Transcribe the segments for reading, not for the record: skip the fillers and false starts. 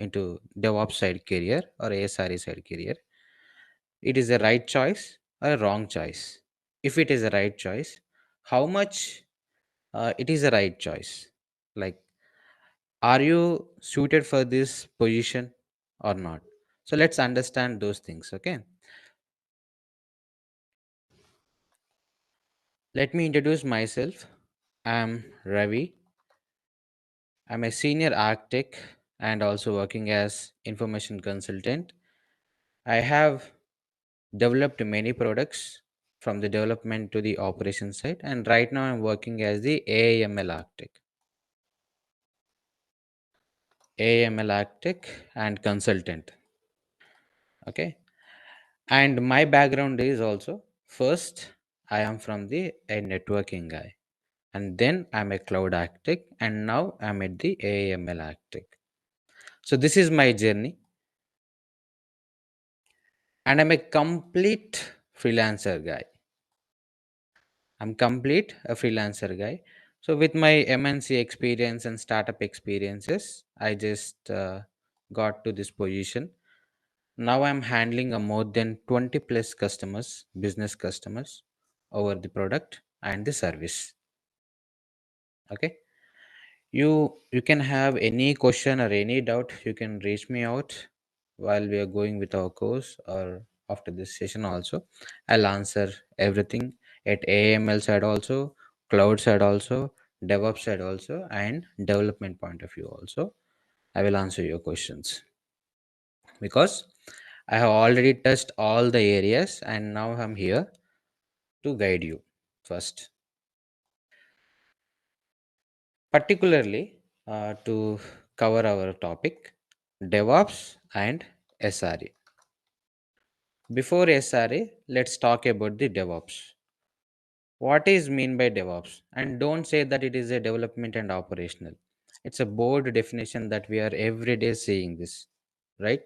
into DevOps side career or SRE side career, it is a right choice or a wrong choice? If it is a right choice, how much it is a right choice? Like, are you suited for this position or not? So let's understand those things. Okay, let me introduce myself. I'm Ravi. I'm a senior architect and also working as information consultant. I have developed many products from the development to the operation side, and right now I'm working as the AML architect, AML architect and consultant. Okay, and my background is also, first I am from the a networking guy, and then I'm a cloud architect, and now I'm at the AML architect. So this is my journey, and I'm a complete freelancer guy. I'm complete a freelancer guy. So with my MNC experience and startup experiences, I just got to this position. Now I'm handling a more than 20 plus customers, business customers, over the product and the service. Okay. You can have any question or any doubt, you can reach me out while we are going with our course, or after this session also. I'll answer everything at AML side also, cloud side also, DevOps side also, and development point of view also. I will answer your questions because I have already touched all the areas, and now I'm here to guide you first, particularly to cover our topic, DevOps and SRE. Before SRE, let's talk about the DevOps. What is mean by DevOps? And don't say that it is a development and operational. It's a board definition that we are every day seeing this, right?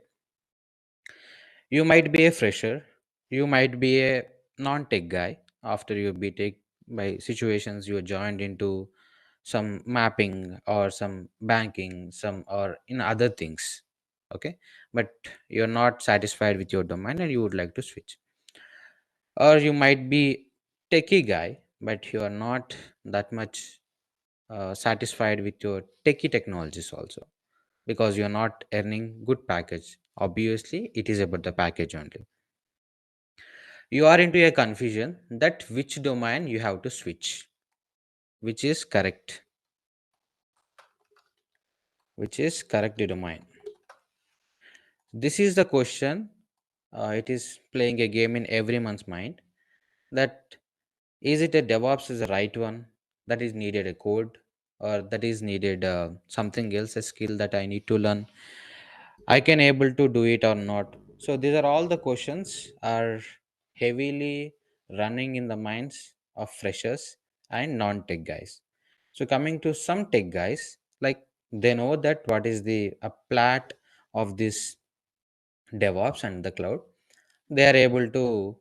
You might be a fresher, you might be a non-tech guy after you be tech by situations you joined into some mapping or some banking, some or in other things. Okay, but you're not satisfied with your domain and you would like to switch. Or you might be techie guy, but you are not that much satisfied with your techie technologies also, because you're not earning good package. Obviously it is about the package only. You are into a confusion that which domain you have to switch, which is correct, which is correct domain. This is the question. It is playing a game in everyone's mind, that is it a DevOps is the right one, that is needed a code, or that is needed something else, a skill that I need to learn, I can able to do it or not. So these are all the questions are heavily running in the minds of freshers and non-tech guys. So coming to some tech guys, like they know that what is the a plat of this DevOps and the cloud. They are able to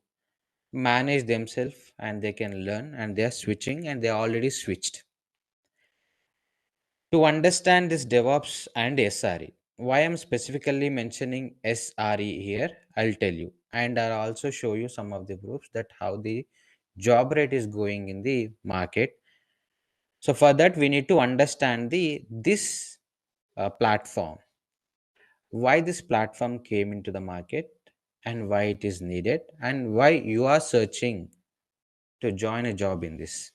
manage themselves and they can learn, and they are switching and they already switched. To understand this DevOps and SRE, why I'm specifically mentioning SRE here, I'll tell you, and I'll also show you some of the proofs that how the job rate is going in the market. So for that, we need to understand the this platform, why this platform came into the market, and why it is needed, and why you are searching to join a job in this,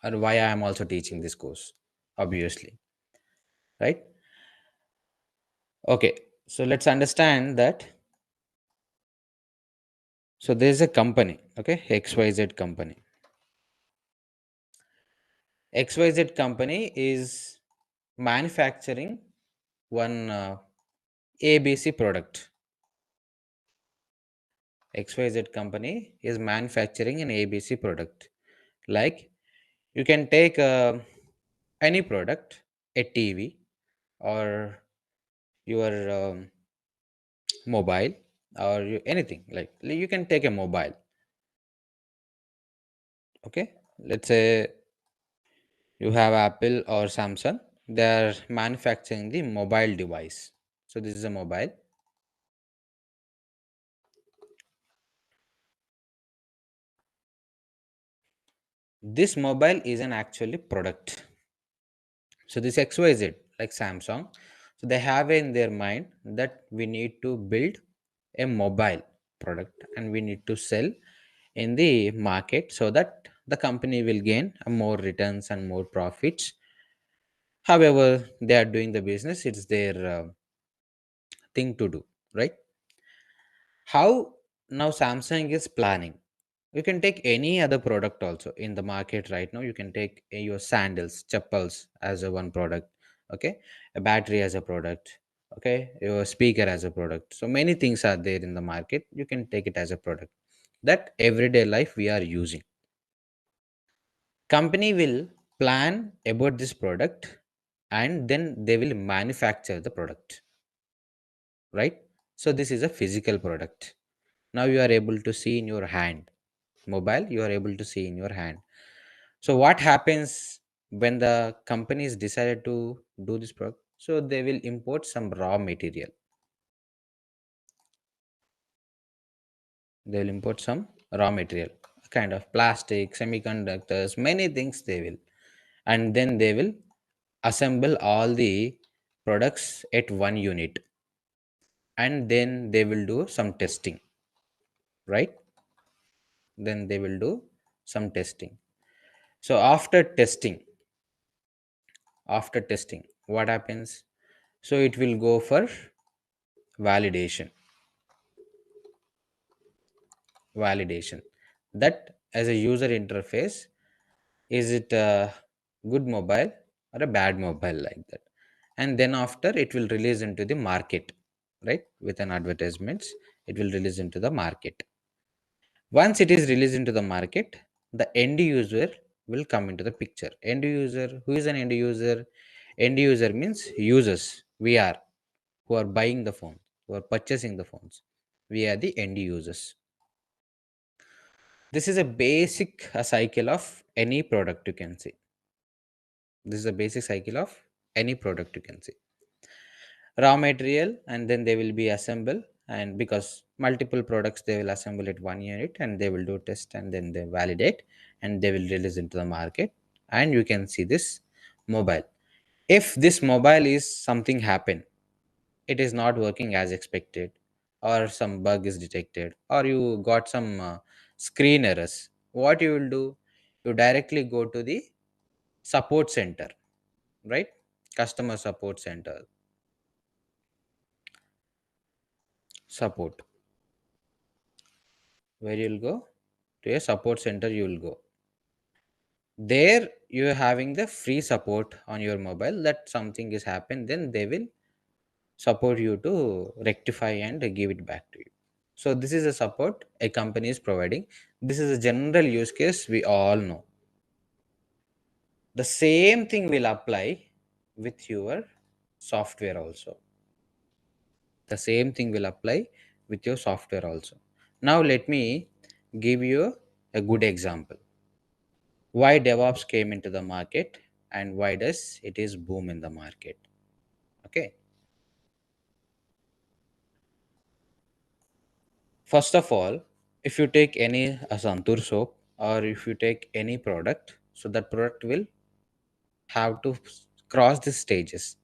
or why I am also teaching this course, obviously, right? Okay, so let's understand that. So there is a company, okay, XYZ company. XYZ company is manufacturing one ABC product. XYZ company is manufacturing an ABC product. Like, you can take any product, a TV, or your mobile, or anything, like you can take a mobile. Okay, let's say you have Apple or Samsung, they are manufacturing the mobile device. So this is a mobile. This mobile is an actually product. So this XYZ, like Samsung, so they have in their mind that we need to build a mobile product and we need to sell in the market so that the company will gain more returns and more profits. However they are doing the business, it's their thing to do, right? How now Samsung is planning, you can take any other product also in the market right now. You can take your sandals, chappals as a one product, okay, a battery as a product, okay, your speaker as a product. So many things are there in the market, you can take it as a product that everyday life we are using. Company will plan about this product and then they will manufacture the product, right? So this is a physical product. Now you are able to see in your hand, mobile you are able to see in your hand. So what happens when the companies decided to do this product? So they will import some raw material. They will import some raw material, kind of plastic, semiconductors, many things they will, and then they will assemble all the products at one unit, and then they will do some testing, right? Then they will do some testing. So after testing what happens? So it will go for validation. Validation, that as a user interface, is it a good mobile or a bad mobile, like that. And then after it will release into the market, right? With an advertisements, it will release into the market. Once it is released into the market, the end user will come into the picture. End user, who is an end user? End user means users, we are, who are buying the phone, who are purchasing the phones, we are the end users. This is a basic cycle of any product, you can see. This is a basic cycle of any product, you can see. Raw material, and then they will be assembled, and because multiple products they will assemble at one unit and they will do test and then they validate and they will release into the market. And you can see this mobile. If this mobile is something happen, it is not working as expected, or some bug is detected, or you got some screen errors, what you will do? You directly go to the support center, right? Customer support center, support, where you'll go? To a support center you will go. There you are having the free support on your mobile, that something is happened, then they will support you to rectify and give it back to you. So this is a support a company is providing. This is a general use case we all know. The same thing will apply with your software also. The same thing will apply with your software also. Now let me give you a good example. Why DevOps came into the market and why does it is boom in the market? Okay. First of all, if you take any Santur soap or if you take any product, so that product will have to cross the stages: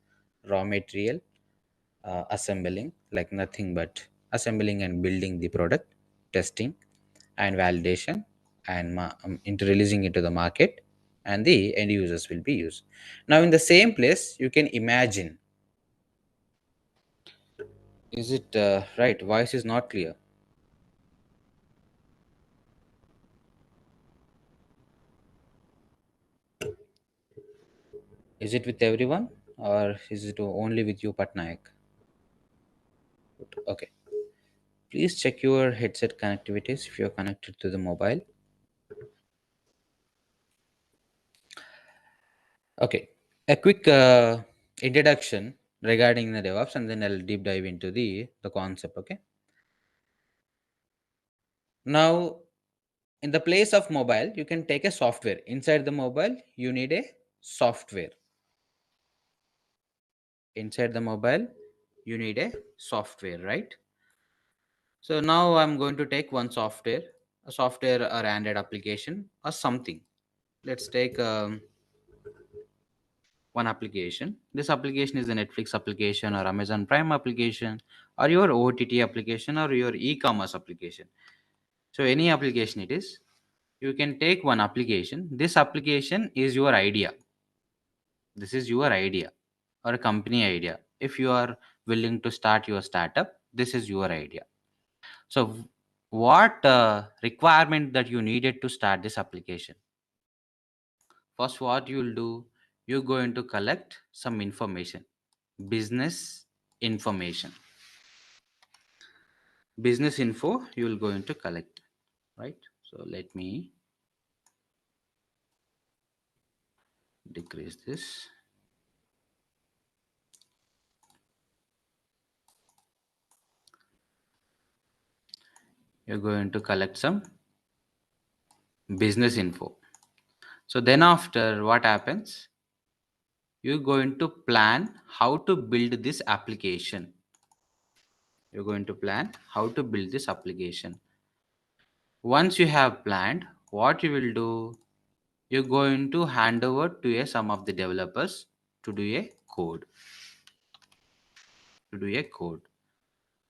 raw material, assembling, like nothing but assembling and building the product, testing and validation, and into releasing into the market, and the end users will be used. Now in the same place you can imagine, is it right? Voice is not clear. Is it with everyone or is it only with you, Patnaik? Okay. Please check your headset connectivities if you're connected to the mobile. Okay. A quick introduction regarding the DevOps, and then I'll deep dive into the concept. Okay. Now, in the place of mobile, you can take a software. Inside the mobile, you need a software. Inside the mobile, you need a software, right? So now I'm going to take one software, a software or Android application or something. Let's take one application. This application is a Netflix application or Amazon Prime application or your OTT application or your e-commerce application. So any application it is, you can take one application. This application is your idea. This is your idea or a company idea. If you are willing to start your startup, this is your idea. So what requirement that you needed to start this application? First, what you will do, you're going to collect some information, business information, business info. You will going to collect, right? So let me decrease this. You're going to collect some business info. So then after, what happens? You're going to plan how to build this application. You're going to plan how to build this application. Once you have planned, what you will do, you're going to hand over to some of the developers to do a code,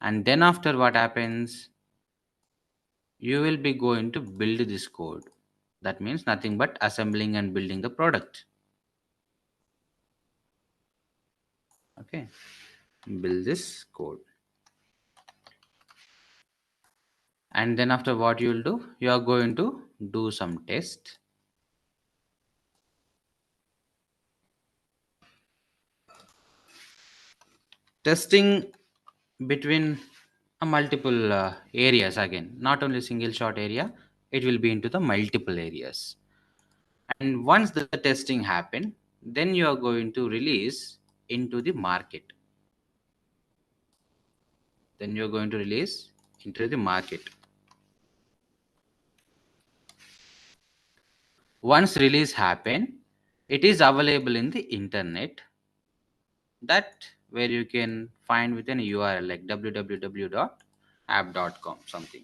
and then after, what happens, you will be going to build this code. That means nothing but assembling and building the product. Okay, build this code, and then after, what you will do, you are going to do some test. Testing between a multiple areas, again, not only single shot area, it will be into the multiple areas. And once the testing happen, then you are going to release into the market. Then you're going to release into the market. Once release happen, it is available in the internet, that where you can find within a URL like www.app.com something.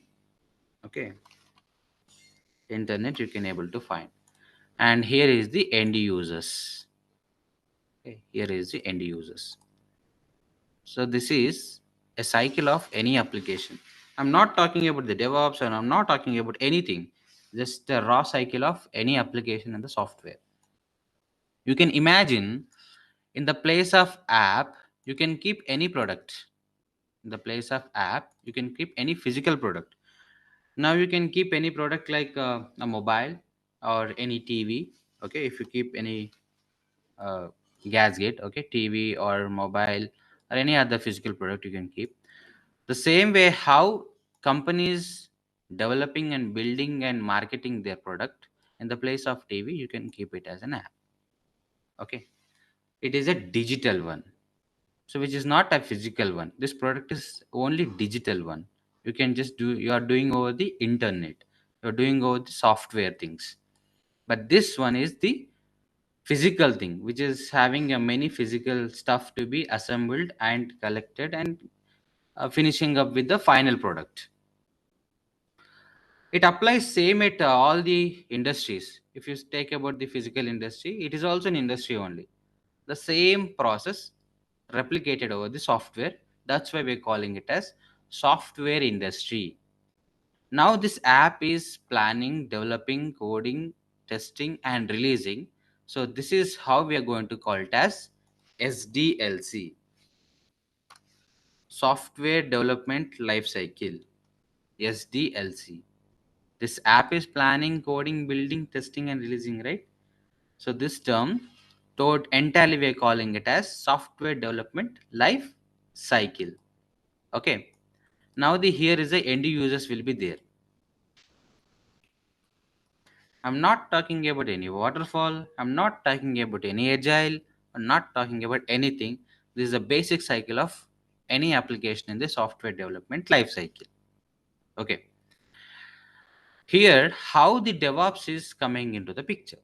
Okay, internet you can able to find. And here is the end users. Okay, here is the end users. So this is a cycle of any application. I'm not talking about the DevOps and I'm not talking about anything. Just the raw cycle of any application in the software. You can imagine, in the place of app, you can keep any product. In the place of app, you can keep any physical product. Now you can keep any product like a mobile or any TV. Okay, if you keep any uh, gadget, okay, TV or mobile or any other physical product, you can keep. The same way how companies developing and building and marketing their product, in the place of TV, you can keep it as an app. Okay, it is a digital one, so which is not a physical one. This product is only digital one. You can just do, you are doing over the internet, you're doing over the software things. But this one is the physical thing, which is having a many physical stuff to be assembled and collected and finishing up with the final product. It applies same at all the industries. If you take about the physical industry, it is also an industry only. The same process replicated over the software. That's why we're calling it as software industry. Now this app is planning, developing, coding, testing and releasing. So this is how we are going to call it as SDLC, software development lifecycle. SDLC. This app is planning, coding, building, testing and releasing, right? So this term, entirely we are calling it as software development life cycle. Okay, now the here is the end users will be there. I'm not talking about any waterfall, I'm not talking about any agile, I'm not talking about anything. This is a basic cycle of any application in the software development life cycle. Okay, here how the DevOps is coming into the picture.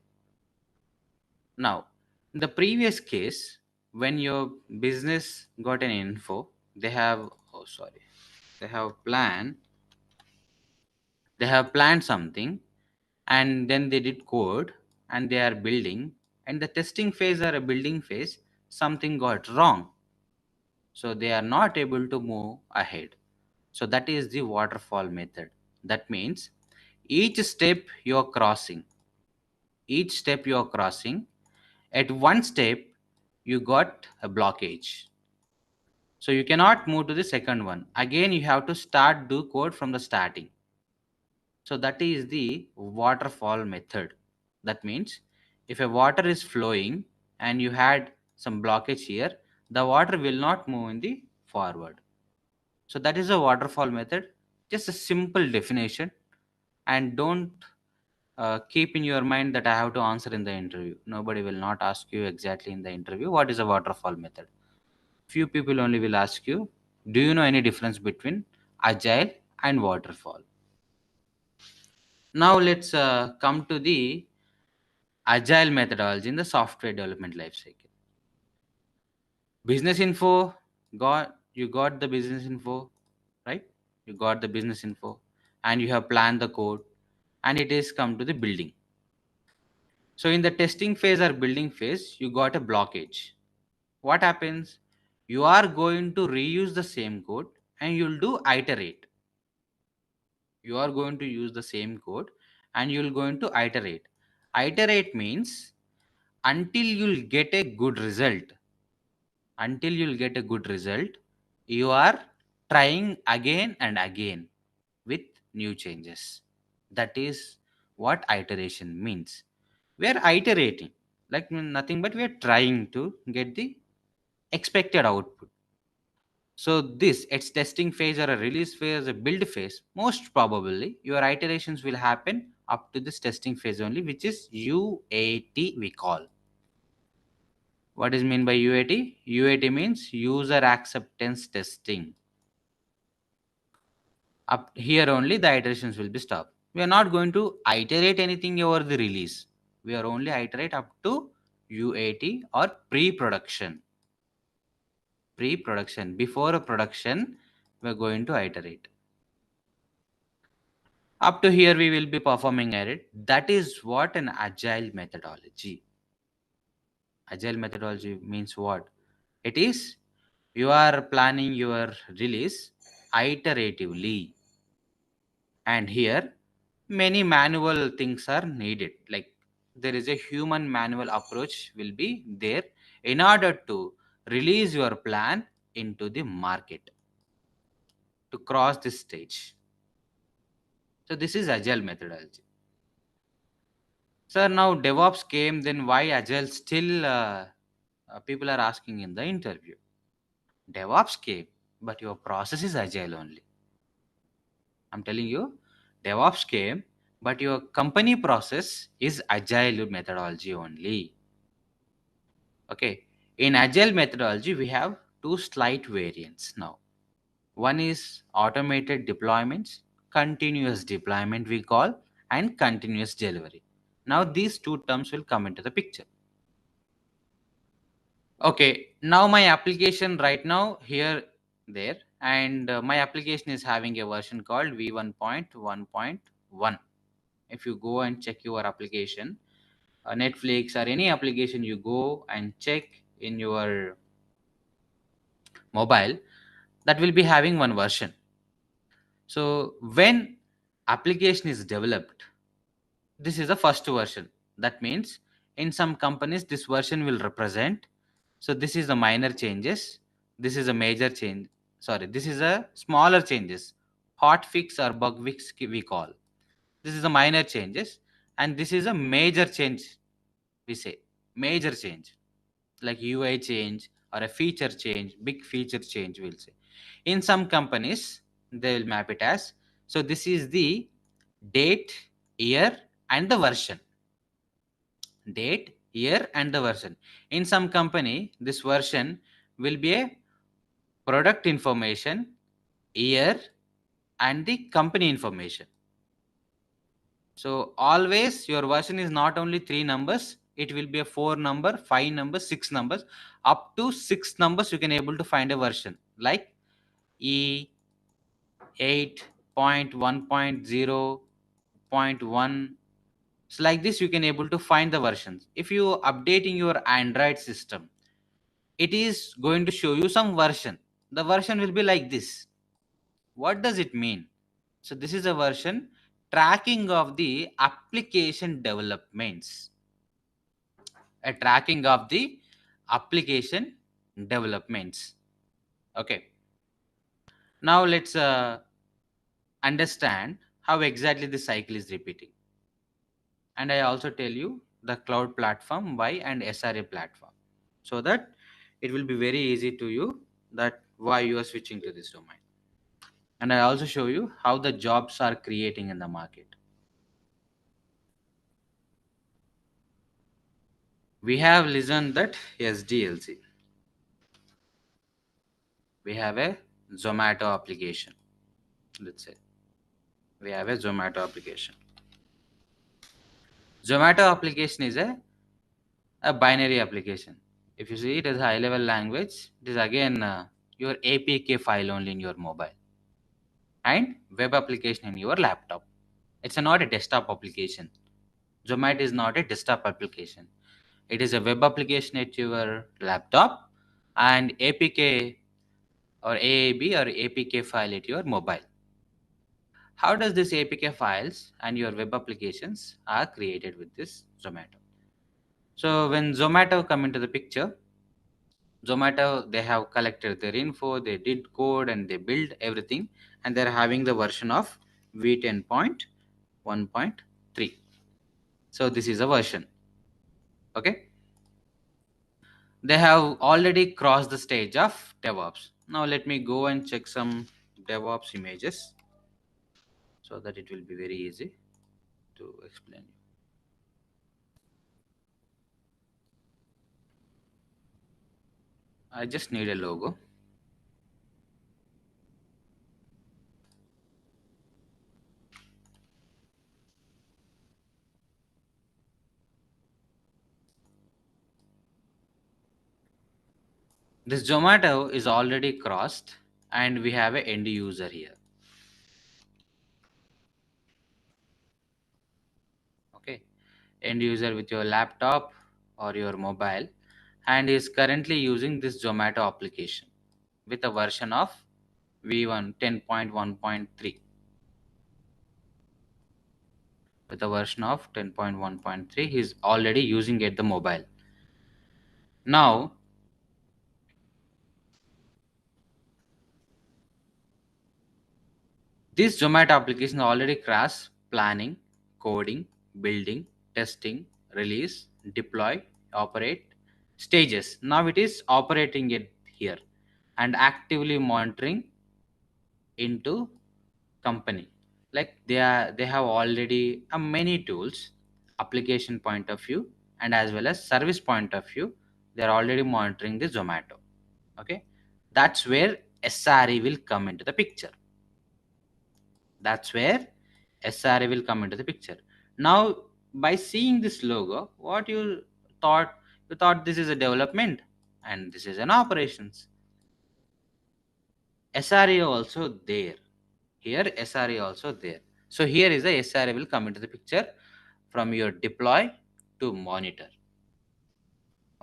Now, in the previous case, when your business got an info, they have, they have planned, something, and then they did code, and they are building, and the testing phase or a building phase, something got wrong, so they are not able to move ahead. So that is the waterfall method. That means each step you're crossing, at one step you got a blockage, so you cannot move to the second one. Again you have to start do code from the starting. So that is the waterfall method. That means if a water is flowing and you had some blockage here, the water will not move in the forward. So that is a waterfall method. Just a simple definition, and don't keep in your mind that I have to answer in the interview. Nobody will not ask you exactly in the interview what is a waterfall method. Few people only will ask you, do you know any difference between agile and waterfall? Now let's come to the agile methodology in the software development lifecycle. Business info, got the business info, right? You got the business info, and you have planned the code, and it is come to the building. So in the testing phase or building phase, you got a blockage. What happens? You are going to reuse the same code, and you'll do iterate. You are going to use the same code, and you're going to iterate. Iterate means until you'll get a good result. Until you'll get a good result, you are trying again and again with new changes. That is what iteration means. We are iterating, like nothing but we are trying to get the expected output. So this, its testing phase or a release phase, a build phase, most probably your iterations will happen up to this testing phase only, which is UAT we call. What is mean by UAT? UAT means user acceptance testing. Up here only the iterations will be stopped. We are not going to iterate anything over the release. We are only iterate up to UAT or pre-production. Pre-production. Before a production, we are going to iterate. Up to here, we will be performing edit. That is what an agile methodology. Agile methodology means what? It is you are planning your release iteratively, and here many manual things are needed. Like there is a human manual approach will be there in order to release your plan into the market to cross this stage. So this is agile methodology. Sir, now DevOps came, then why Agile still people are asking in the interview. DevOps came, but your process is Agile only. I'm telling you, DevOps came, but your company process is Agile methodology only. Okay. In Agile methodology, we have two slight variants now. One is automated deployments, continuous deployment we call, and continuous delivery. Now these two terms will come into the picture. Okay, now my application right now here there, and my application is having a version called v1.1.1. If you go and check your application, Netflix or any application, you go and check in your mobile, that will be having one version. So when application is developed, this is the first version. That means in some companies this version will represent. So this is the minor changes, this is a major change, sorry, this is a smaller changes, hot fix or bug fix we call. This is the minor changes, and this is a major change, we say major change, like UI change or a feature change, big feature change we'll say. In some companies they will map it as, so this is the date, year, and the version. Date, year, and the version. In some company, this version will be a product information, year, and the company information. So always your version is not only three numbers, it will be a 4 number, 5 numbers, 6 numbers. Up to 6 numbers you can able to find a version like E 8.1.0.1. So like this you can able to find the versions. If you updating your Android system, it is going to show you some version. The version will be like this. What does it mean? So this is a version tracking of the application developments. A tracking of the application developments. Okay. Now let's understand how exactly the cycle is repeating. And I also tell you the cloud platform, why, and SRE platform, so that it will be very easy to you that why you are switching to this domain. And I also show you how the jobs are creating in the market. We have listened that SDLC. We have a Zomato application. Let's say we have a Zomato application. Zomato application is a binary application. If you see it as a high level language, it is again your APK file only in your mobile and web application in your laptop. It's not a desktop application. Zomato is not a desktop application. It is a web application at your laptop and APK or AAB or APK file at your mobile. How does this APK files and your web applications are created with this Zomato? So when Zomato come into the picture, Zomato, they have collected their info, they did code and they build everything, and they're having the version of V10.1.3. So this is a version. Okay. They have already crossed the stage of DevOps. Now let me go and check some DevOps images so that it will be very easy to explain you. I just need a logo. This Zomato is already crossed and we have an end user here. Okay. End user with your laptop or your mobile and is currently using this Zomato application with a version of V1 10.1.3. With a version of 10.1.3, he's already using it the mobile. Now this Zomato application already crashed planning, coding, building, testing, release, deploy, operate stages. Now it is operating it here and actively monitoring into company. Like they have already many tools, application point of view and as well as service point of view. They are already monitoring the Zomato. Okay, that's where SRE will come into the picture. That's where SRE will come into the picture. Now, by seeing this logo, what you thought? You thought this is a development and this is an operations. SRE also there. Here SRE also there. So here is the SRE will come into the picture from your deploy to monitor.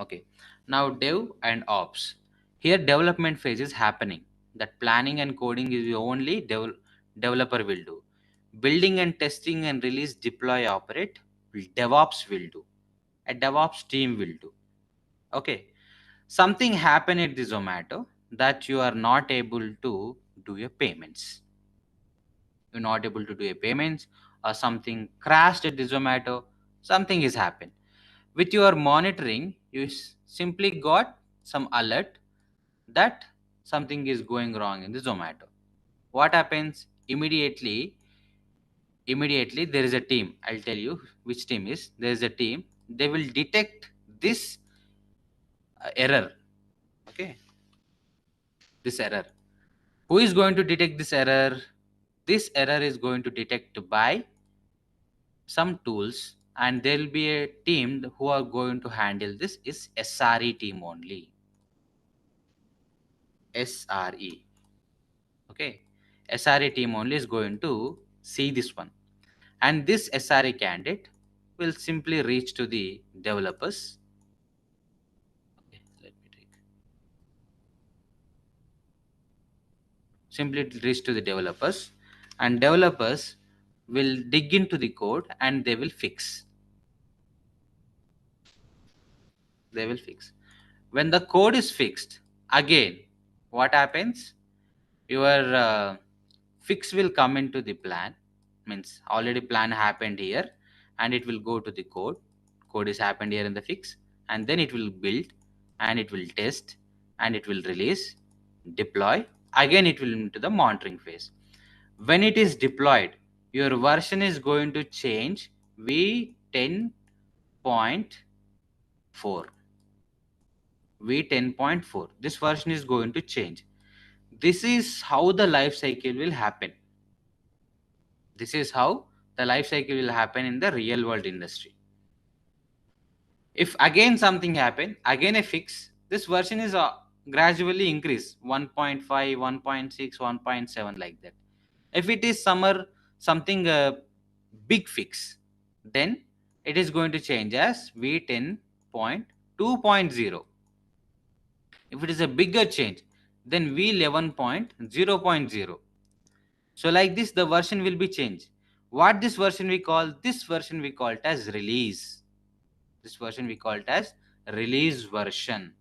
Okay. Now dev and ops. Here development phase is happening. That planning and coding is the only developer will do. Building and testing and release, deploy, operate, DevOps will do. A DevOps team will do. Okay. Something happened at the Zomato that you are not able to do your payments. You're not able to do your payments or something crashed at the Zomato. Something has happened. With your monitoring, you simply got some alert that something is going wrong in the Zomato. What happens immediately there is a team. I'll tell you which team is. There is a team. They will detect this error. Okay, this error. Who is going to detect this error? This error is going to detect by some tools and there will be a team who are going to handle this is SRE team only. SRE. Okay. SRE team only is going to see this one. And this SRE candidate will simply reach to the developers. Okay, let me take. Simply reach to the developers, and developers will dig into the code and they will fix. They will fix. When the code is fixed, again, what happens? Your fix will come into the plan, means already plan happened here, and it will go to the code is happened here in the fix, and then it will build, and it will test, and it will release, deploy, again it will into the monitoring phase. When it is deployed, your version is going to change v10.4. v10.4, this version is going to change. This is how the life cycle will happen. This is how the life cycle will happen in the real world industry. If again something happen, again a fix, this version is gradually increase 1.5, 1.6, 1.7 like that. If it is something big fix, then it is going to change as v10.2.0. If it is a bigger change, then v11.0.0. So like this, the version will be changed. What this version we call? This version we call it as release. This version we call it as release version.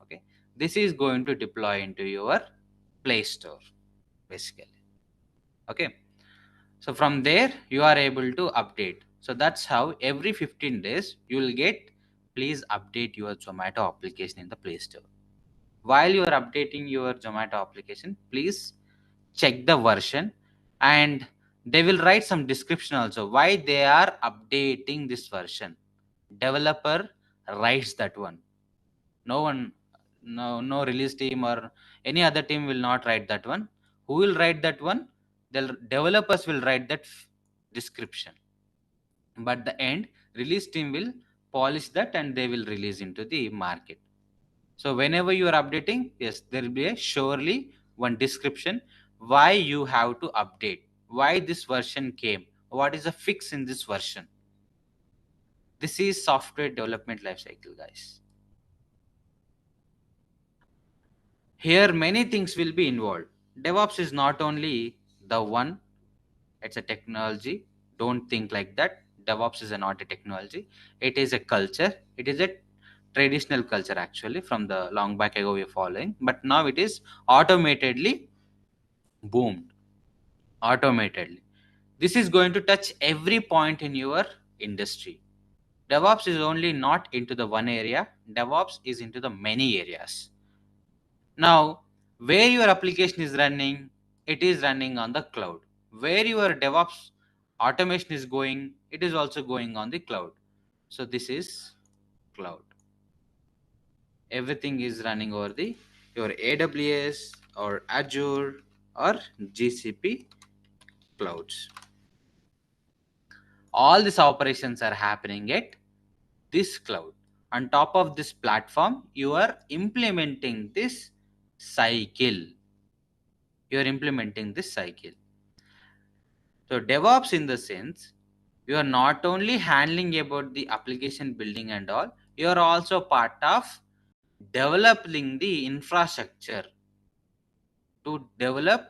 Okay. This is going to deploy into your Play Store, basically. Okay. So from there, you are able to update. So that's how every 15 days you will get, please update your Zomato application in the Play Store. While you are updating your Zomato application, please check the version, and they will write some description also why they are updating this version. Developer writes that one. No one, no release team or any other team will not write that one. Who will write that one? The developers will write that description. But the end, release team will polish that and they will release into the market. So whenever you are updating, yes, there will be a surely one description why you have to update, why this version came, what is the fix in this version. This is software development lifecycle, guys. Here many things will be involved. DevOps is not only the one, it's a technology. Don't think like that. DevOps is not a technology. It is a culture. It is a traditional culture actually from the long back ago we're following. But now it is automatedly boomed. Automatedly. This is going to touch every point in your industry. DevOps is only not into the one area. DevOps is into the many areas. Now, where your application is running, it is running on the cloud. Where your DevOps automation is going, it is also going on the cloud. So this is cloud. Everything is running over the your AWS or Azure or GCP clouds. All these operations are happening at this cloud. On top of this platform, you are implementing this cycle. You are implementing this cycle. So DevOps in the sense, you are not only handling about the application building and all, you are also part of developing the infrastructure to develop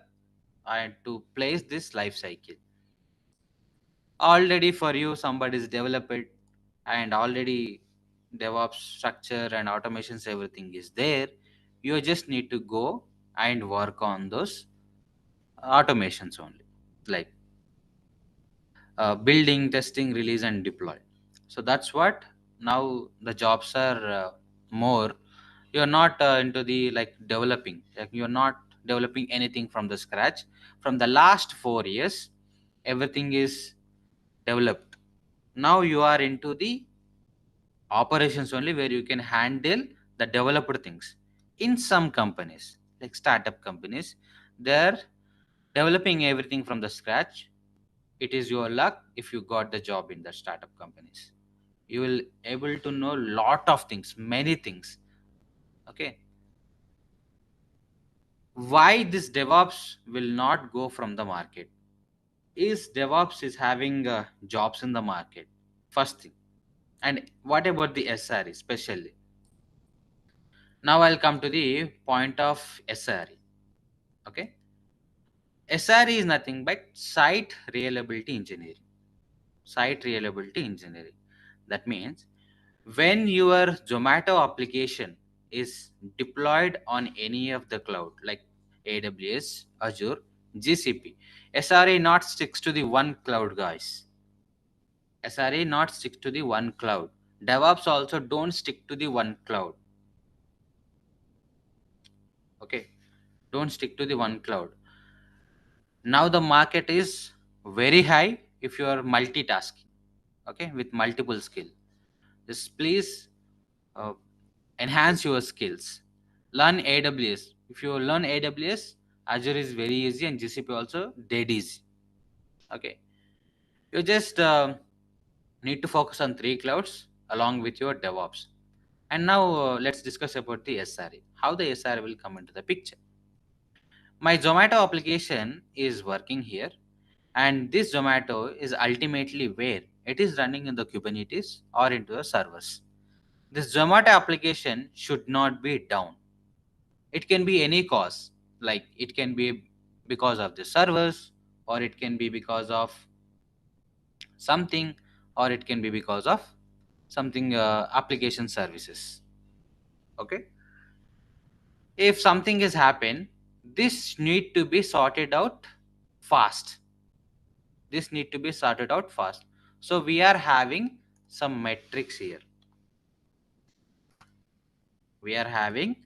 and to place this life cycle. Already for you, somebody's developed it, and already DevOps structure and automations, everything is there. You just need to go and work on those automations only, like building, testing, release, and deploy. So that's what now the jobs are more. You're not into the like developing. Like you're not developing anything from the scratch. From the last 4 years, everything is developed. Now you are into the operations only where you can handle the developed things. In some companies, like startup companies, they're developing everything from the scratch. it is your luck if you got the job in the startup companies. You will able to know lot of things, many things. Okay, why this DevOps will not go from the market? Is DevOps is having jobs in the market? First thing. And what about the SRE especially? Now I'll come to the point of SRE. Okay, SRE is nothing but site reliability engineering. Site reliability engineering. That means when your Zomato application is deployed on any of the cloud like AWS, Azure, GCP, SRE not sticks to the one cloud, guys. SRE not stick to the one cloud. DevOps also don't stick to the one cloud. Okay, don't stick to the one cloud. Now the market is very high if you are multitasking. Okay, with multiple skill. Just please uh, enhance your skills. Learn AWS. If you learn AWS, Azure is very easy and GCP also dead easy. Okay, you just need to focus on three clouds along with your DevOps. And now let's discuss about the SRE. How the SRE will come into the picture. My Zomato application is working here, and this Zomato is ultimately where it is running in the Kubernetes or into the servers. This Zomato application should not be down. It can be any cause, like it can be because of the servers, or it can be because of something, or it can be because of something application services. Okay, if something has happened, this need to be sorted out fast. This need to be sorted out fast. So we are having some metrics here. We are having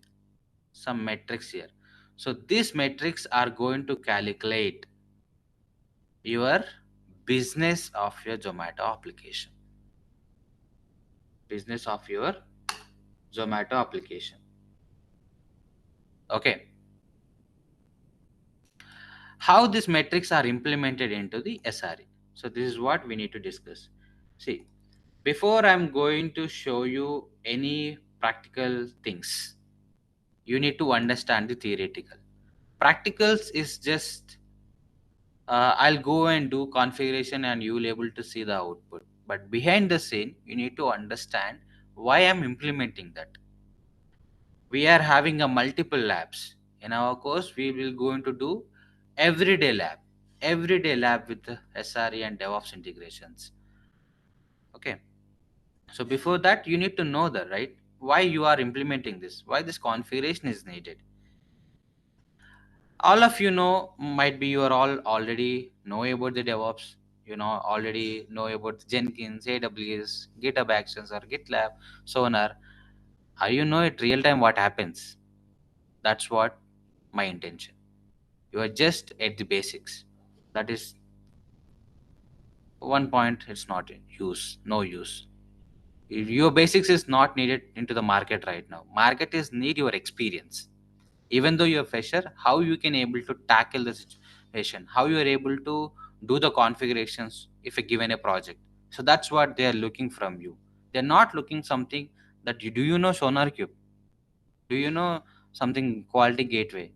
some metrics here. So these metrics are going to calculate your business of your Zomato application. Business of your Zomato application. Okay. How these metrics are implemented into the SRE. So this is what we need to discuss. See, before I'm going to show you any practical things, you need to understand the theoretical. Practicals is just I'll go and do configuration and you will able to see the output. But behind the scene, you need to understand why I'm implementing that. We are having a multiple labs in our course. We will going to do everyday lab, everyday lab with the SRE and DevOps integrations. Okay. So before that, you need to know that, right? Why you are implementing this, why this configuration is needed. All of you know, might be you are all already know about the DevOps, you know, already know about Jenkins, AWS, GitHub Actions or GitLab, Sonar. Are you know it real time what happens? That's what my intention. You are just at the basics. That is one point. It's not in use, no use. Your basics is not needed into the market right now. Market is need your experience. Even though you're fresher, how you can able to tackle the situation, how you are able to do the configurations if you given a project. So that's what they are looking from you. They're not looking something that you do, you know, Sonar Cube, do you know something quality gateway.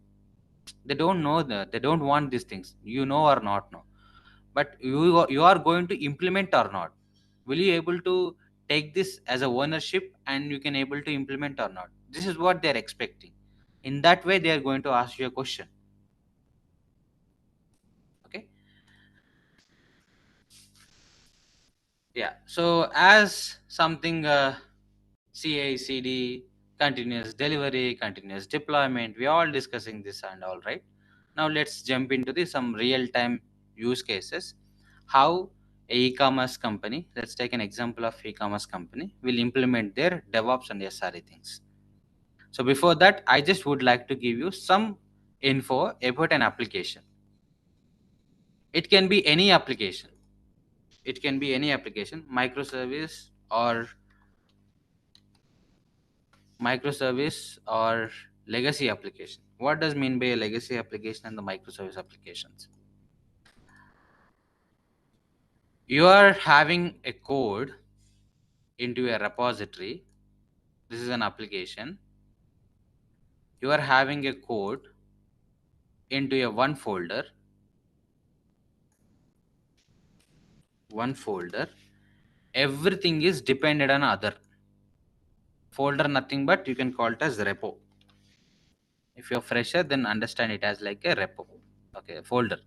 They don't know that, they don't want these things, you know or not know. But you are going to implement or not. Will you able to take this as a ownership and you can able to implement or not? This is what they are expecting. In that way they are going to ask you a question. Okay. Yeah, so as something CI CD, continuous delivery, continuous deployment, we are all discussing this and all, right? Now let's jump into the some real time use cases. How a e-commerce company, let's take an example of e-commerce company, will implement their DevOps and SRE things. So before that, I just would like to give you some info about an application. It can be any application. It can be any application, microservice or legacy application. What does mean by a legacy application and the microservice applications? You are having a code into a repository. This is an application. You are having a code into a one folder. Everything is dependent on other folder, nothing but you can call it as repo. If you're fresher, then understand it as like a repo. Okay, folder.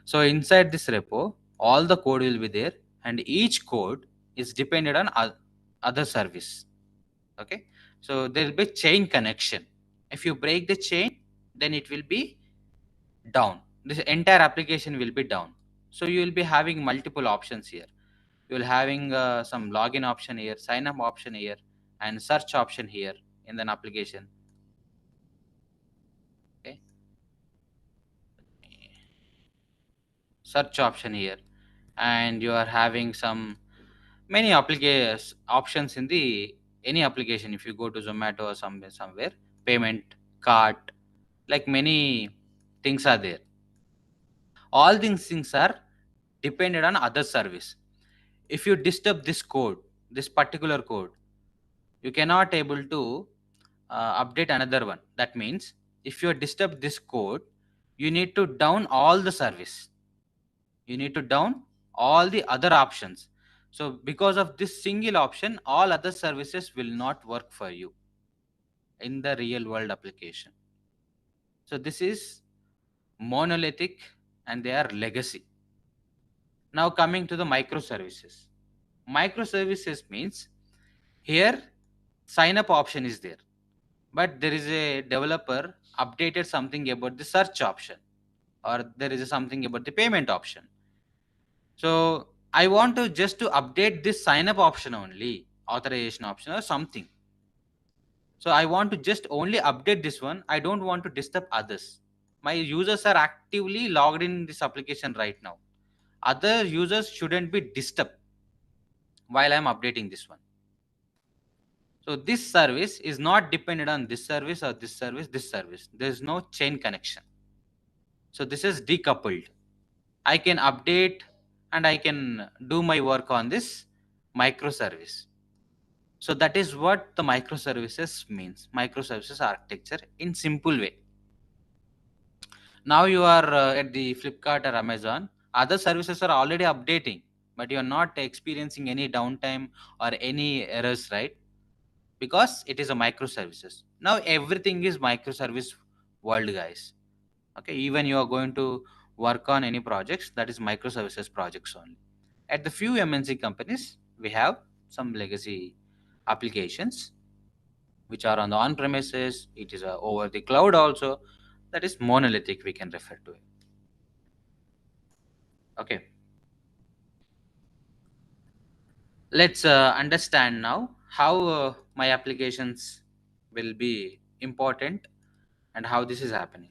So inside this repo, all the code will be there, and each code is dependent on other service. Okay, so there will be chain connection. If you break the chain, then it will be down. This entire application will be down. So you will be having multiple options here. You will having some login option here, sign up option here, and search option here in an application. Okay, search option here, and you are having some many applications options in the any application. If you go to Zomato or somewhere, payment, cart, like many things are there. All these things are dependent on other service. If you disturb this code, this particular code, you cannot able to update another one. That means if you disturb this code, you need to down all the service, you need to down all the other options. So because of this single option, all other services will not work for you in the real world application. So this is monolithic and they are legacy. Now coming to the microservices. Microservices means here sign up option is there, but there is a developer updated something about the search option, or there is something about the payment option. So I want to just to update this sign up option only, authorization option or something. So I want to just only update this one. I don't want to disturb others. My users are actively logged in this application right now. Other users shouldn't be disturbed while I'm updating this one. So this service is not dependent on this service or this service, this service. There is no chain connection. So this is decoupled. I can update and I can do my work on this microservice. So that is what the microservices means. Microservices architecture in simple way. Now you are at the Flipkart or Amazon. Other services are already updating, but you are not experiencing any downtime or any errors, right? Because it is a microservices. Now everything is microservice world, guys. Okay, even you are going to work on any projects, that is microservices projects only. At the few MNC companies, we have some legacy applications which are on the on premises. It is over the cloud also. That is monolithic, we can refer to it. Okay, let's understand now how my applications will be important and how this is happening.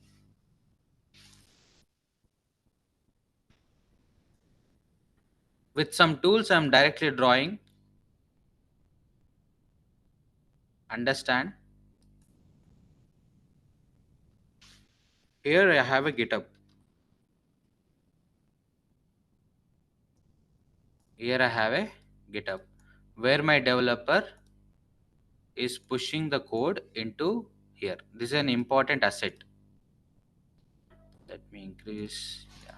With some tools, I'm directly drawing. Understand. Here I have a GitHub. Here I have a GitHub where my developer is pushing the code into here. This is an important asset. Let me increase. Yeah.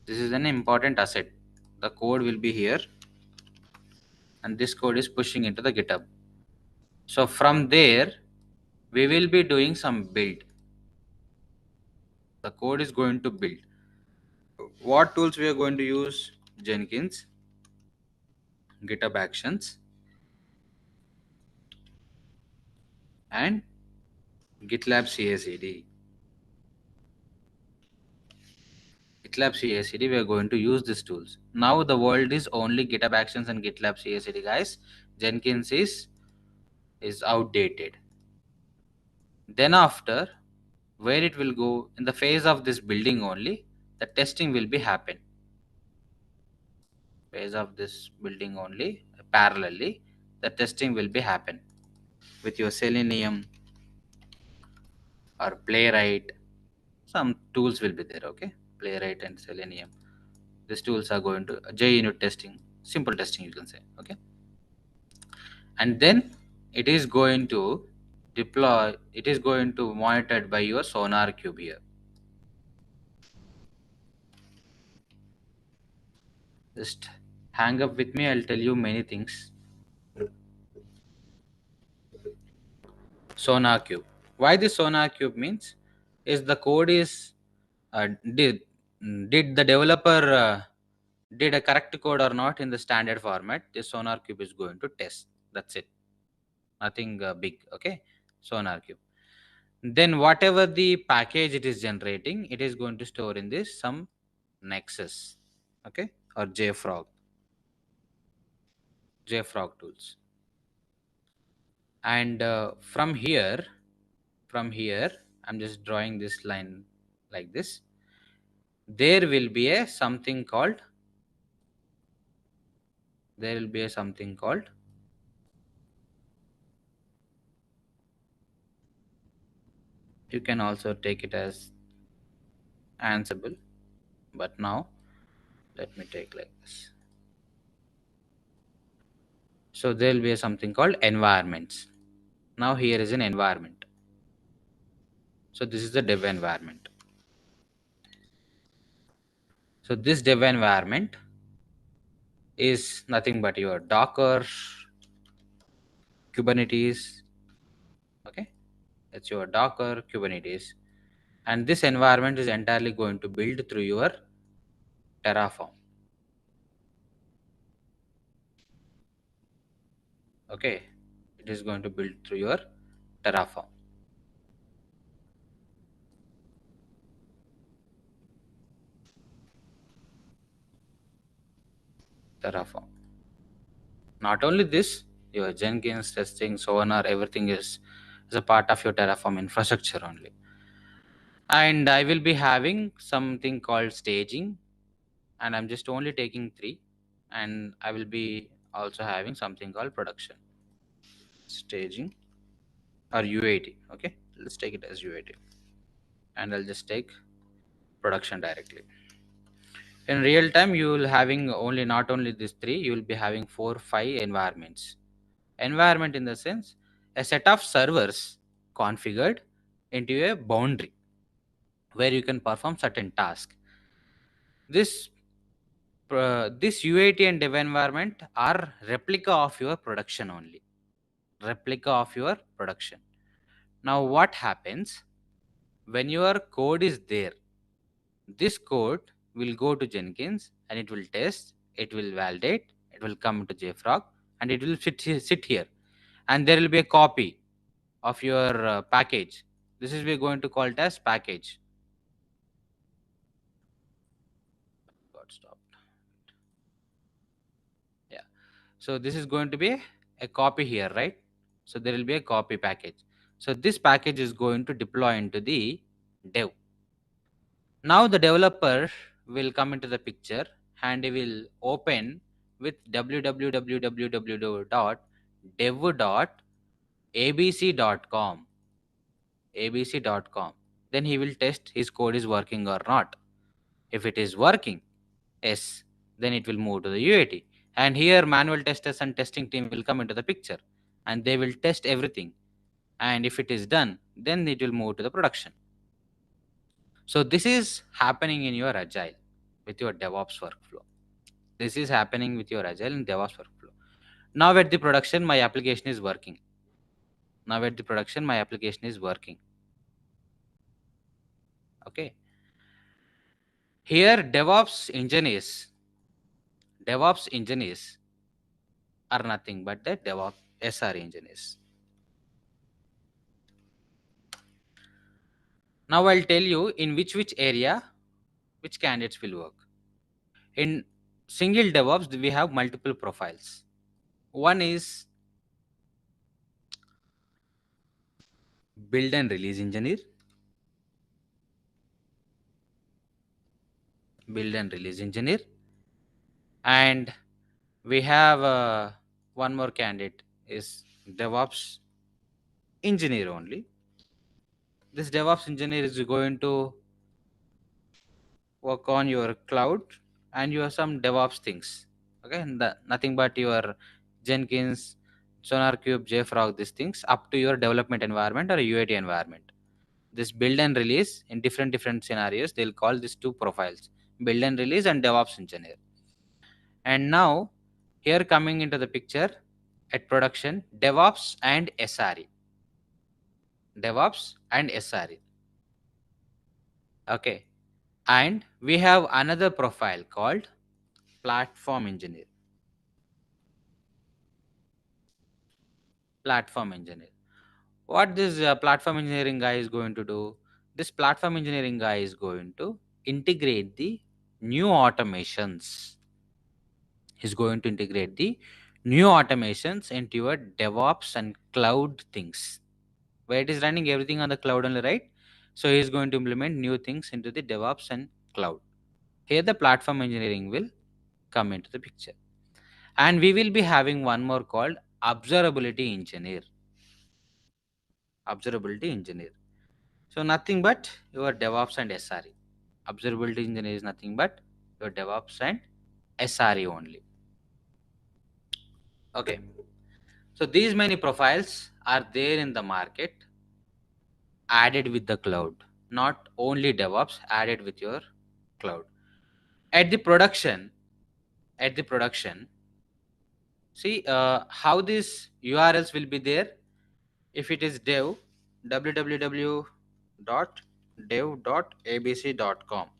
This is an important asset. The code will be here, and this code is pushing into the GitHub. So from there, we will be doing some build. The code is going to build. What tools we are going to use? Jenkins, GitHub Actions, and GitLab CI/CD. GitLab CI/CD, we are going to use these tools. Now the world is only GitHub Actions and GitLab CI/CD, guys. Jenkins is outdated. Then after, where it will go in the phase of this building only, the testing will be happen. Phase of this building only, parallelly, the testing will be happen with your Selenium or Playwright. Some tools will be there. Okay, Playwright and Selenium. These tools are going to J unit testing, simple testing you can say. Okay, and then it is going to deploy. It is going to monitored by your Sonar Cube here. Just hang up with me. I'll tell you many things. Sonar Cube. Why this Sonar Cube means is the code is uh, did did the developer did a correct code or not in the standard format. This Sonar Cube is going to test. That's it. Nothing big. Okay, Sonar Cube. Then whatever the package it is generating, it is going to store in this some Nexus. Okay, or JFrog tools. And from here I'm just drawing this line like this. There will be a something called there will be a something called you can also take it as Ansible, but now let me take like this. So there will be a something called environments. Now here is an environment. So this is the dev environment. So this dev environment is nothing but your Docker, Kubernetes. Okay, that's your Docker, Kubernetes, and this environment is entirely going to build through your Terraform. Okay, it is going to build through your Terraform. Terraform. Not only this, your Jenkins testing, Sonar, everything is a part of your Terraform infrastructure only. And I will be having something called staging, and I'm just only taking three, and I will be also having something called production. Staging or UAT. Okay, let's take it as UAT, and I'll just take production directly. In real time, you will having only not only these three, you will be having 4 5 environments. Environment in the sense a set of servers configured into a boundary where you can perform certain task. This UAT and dev environment are replica of your production only. Replica of your production. Now what happens when your code is there? This code will go to Jenkins and it will test, it will validate, it will come to JFrog, and it will sit here. And there will be a copy of your package. This is we're going to call it as package. Got stopped. Yeah. So this is going to be a copy here, right? So there will be a copy package. So this package is going to deploy into the dev. Now the developer will come into the picture and he will open with www.dev.abc.com. abc.com. Then he will test his code is working or not. If it is working, yes, then it will move to the UAT. And here manual testers and testing team will come into the picture and they will test everything. And if it is done, then it will move to the production. So this is happening in your agile with your DevOps workflow. This is happening with your agile and DevOps workflow. Now at the production, my application is working. Now at the production, my application is working. Okay. Here DevOps engineers are nothing but the DevOps SRE engineers. Now I'll tell you in which area which candidates will work. In single DevOps, we have multiple profiles. One is build and release engineer. Build and release engineer. And we have one more candidate is DevOps engineer only. This DevOps engineer is going to work on your cloud and you have some DevOps things. Okay, and nothing but your Jenkins, SonarQube, JFrog, these things up to your development environment or a UAT environment. This build and release in different scenarios, they'll call these two profiles: build and release and DevOps engineer. And now, here coming into the picture at production, DevOps and SRE. DevOps and SRE. Okay. And we have another profile called platform engineer. Platform engineer. What this platform engineering guy is going to do? This platform engineering guy is going to integrate the new automations. He's going to integrate the new automations into your DevOps and cloud things. Where it is running everything on the cloud only, right? So he's going to implement new things into the DevOps and cloud. Here the platform engineering will come into the picture. And we will be having one more called observability engineer. Observability engineer. So nothing but your DevOps and SRE. Observability engineer is nothing but your DevOps and SRE only. Okay. So these many profiles are there in the market added with the cloud. Not only DevOps added with your cloud. At the production, at the production, see how these URLs will be there. If it is dev, www.dev.abc.com,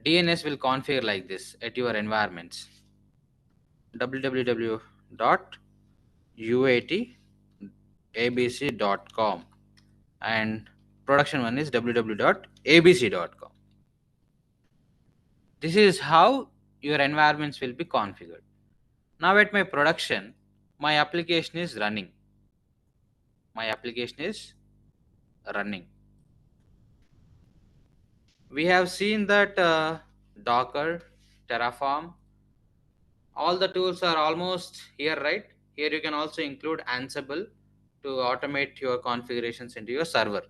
DNS will configure like this at your environments: www.uatabc.com, and production one is www.abc.com. This is how your environments will be configured. Now at my production, my application is running. My application is running. We have seen that Docker, Terraform, all the tools are almost here, right? Here you can also include Ansible to automate your configurations into your server.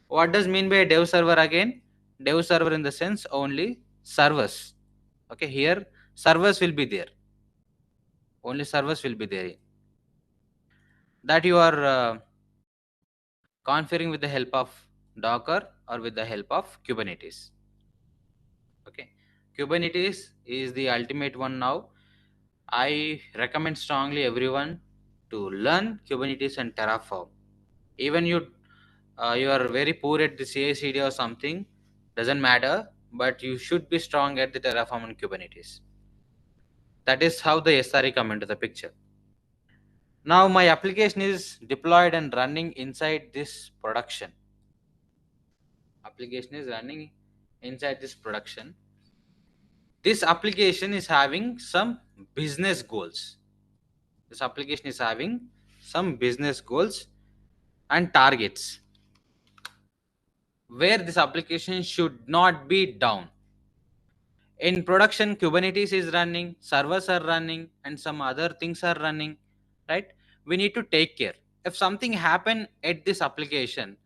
What does mean by dev server again? Dev server in the sense only servers. Okay, here servers will be there. Only servers will be there. That you are configuring with the help of Docker or with the help of Kubernetes. Okay, Kubernetes is the ultimate one now. I recommend strongly everyone to learn Kubernetes and Terraform. Even you are very poor at the CI/CD or something, doesn't matter, but you should be strong at the Terraform and Kubernetes. That is how the SRE come into the picture. Now my application is deployed and running inside this production. Application is running inside this production. This application is having some business goals. This application is having some business goals and targets where this application should not be down. In production, Kubernetes is running, servers are running, and some other things are running, right? We need to take care. If something happen at this application,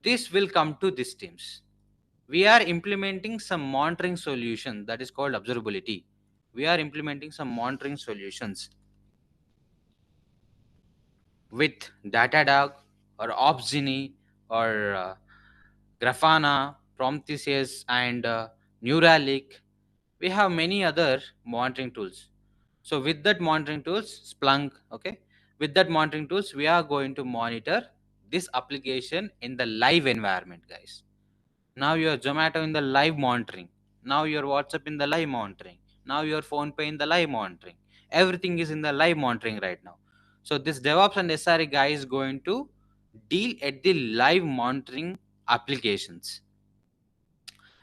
this will come to these teams. We are implementing some monitoring solution that is called observability. We are implementing some monitoring solutions with Datadog or Opsgenie or Grafana, Prometheus, and Neuralink. We have many other monitoring tools. So with that monitoring tools, Splunk, okay, with that monitoring tools, we are going to monitor this application in the live environment, guys. Now your Zomato in the live monitoring. Now your WhatsApp in the live monitoring. Now your phone pay in the live monitoring. Everything is in the live monitoring right now. So this DevOps and SRE guy is going to deal at the live monitoring applications.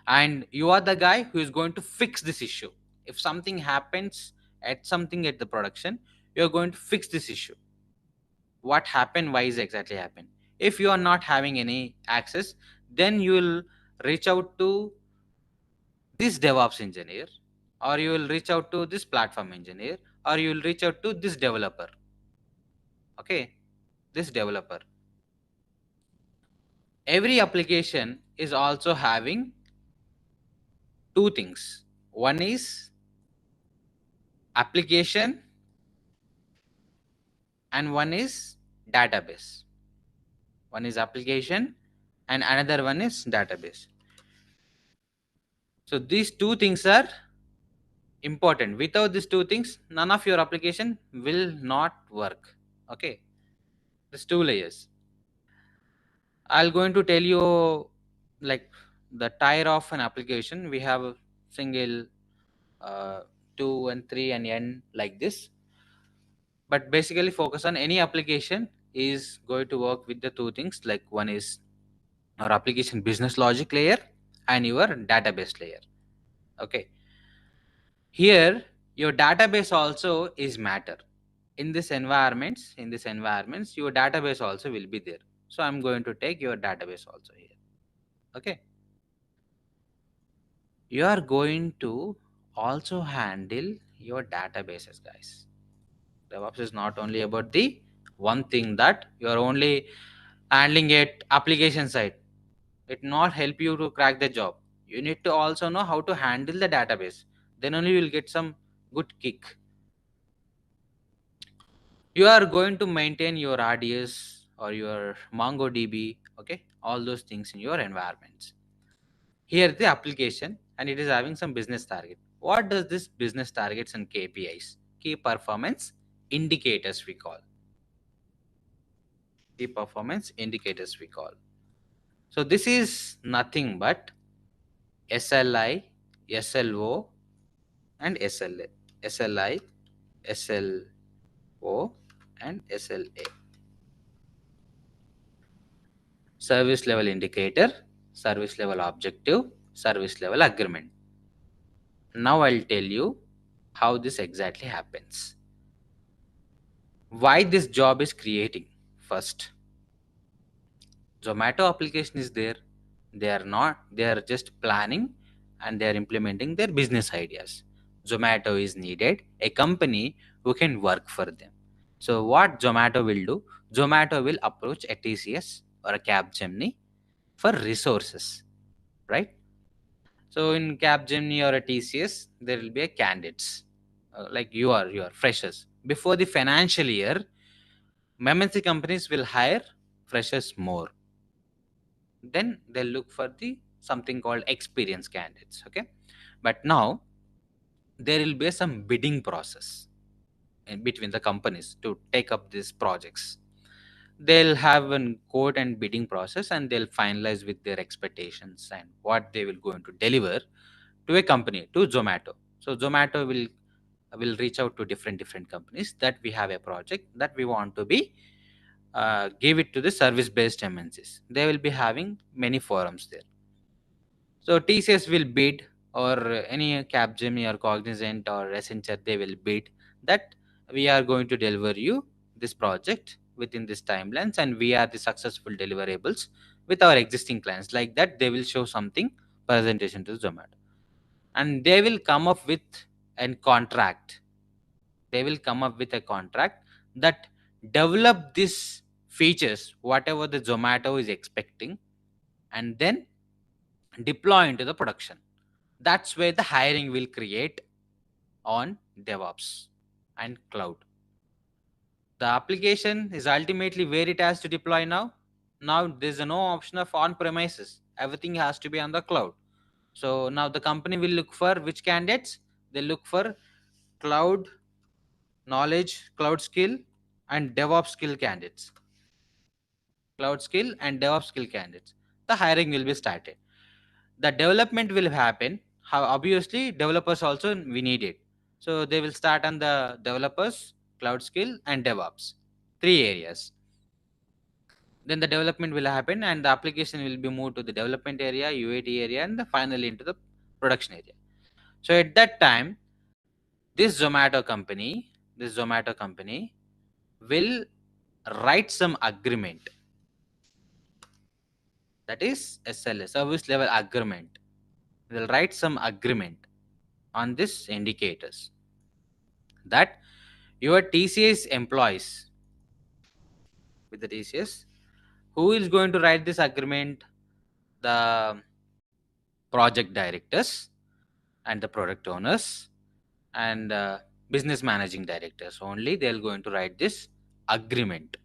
And you are the guy who is going to fix this issue. If something happens at something at the production, you're going to fix this issue. What happened? Why is exactly happened? If you are not having any access, then you will reach out to this DevOps engineer, or you will reach out to this platform engineer, or you will reach out to this developer. Okay, this developer. every application is also having two things. One is application and one is database. One is application and another one is database. So these two things are important. Without these two things, none of your application will not work. Okay, there's two layers. I'll going to tell you like the tier of an application. We have a single, uh, 2 and 3 and n like this. But basically focus on any application is going to work with the two things. Like one is our application business logic layer and your database layer. Okay, here your database also is matter. In this environments your database also will be there. So I'm going to take your database also here. Okay, you are going to also handle your databases, guys. DevOps is not only about the one thing that you are only handling it application side. It not help you to crack the job. You need to also know how to handle the database. Then only you will get some good kick. You are going to maintain your RDS or your MongoDB, okay, all those things in your environments. Here the application and it is having some business target. What does this business targets and KPIs, key performance indicators we call? Key performance indicators we call. So this is nothing but SLI, SLO, and SLA. SLI, SLO, and SLA. Service level indicator, service level objective, service level agreement. Now I'll tell you how this exactly happens. Why this job is creating first. Zomato application is there. They are just planning and they are implementing their business ideas. Zomato is needed, a company who can work for them. So what Zomato will do? Zomato will approach a TCS or a Capgemini for resources, right? So in Capgemini or a TCS, there will be a candidates, like you are freshers. Before the financial year, MNC companies will hire freshers more. Then they'll look for the something called experienced candidates. Okay, but now there will be some bidding process in between the companies to take up these projects. They'll have an quote and bidding process and they'll finalize with their expectations and what they will going to deliver to a company, to Zomato. So Zomato will reach out to different companies that we have a project that we want to be, give it to the service based MNCs. They will be having many forums there. So TCS will bid, or any Capgemini or Cognizant or Accenture, they will bid that we are going to deliver you this project within this timelines, and we are the successful deliverables with our existing clients. Like that, they will show something presentation to Zomato, and they will come up with a contract. They will come up with a contract that develop these features, whatever the Zomato is expecting, and then deploy into the production. That's where the hiring will create on DevOps and cloud. The application is ultimately where it has to deploy now. Now there's no option of on premises. Everything has to be on the cloud. So now the company will look for which candidates? They look for cloud knowledge, cloud skill, and DevOps skill candidates. Cloud skill and DevOps skill candidates. The hiring will be started. The development will happen. How obviously developers also we need it. So they will start on the developers, cloud skill, and DevOps. Three areas. Then the development will happen and the application will be moved to the development area, UAT area, and finally into the production area. So at that time, this Zomato company will write some agreement, that is SLA, service level agreement. They'll write some agreement on this indicators that your TCS employees, with the TCS, Who is going to write this agreement? The project directors and the product owners and business managing directors only, they're going to write this agreement.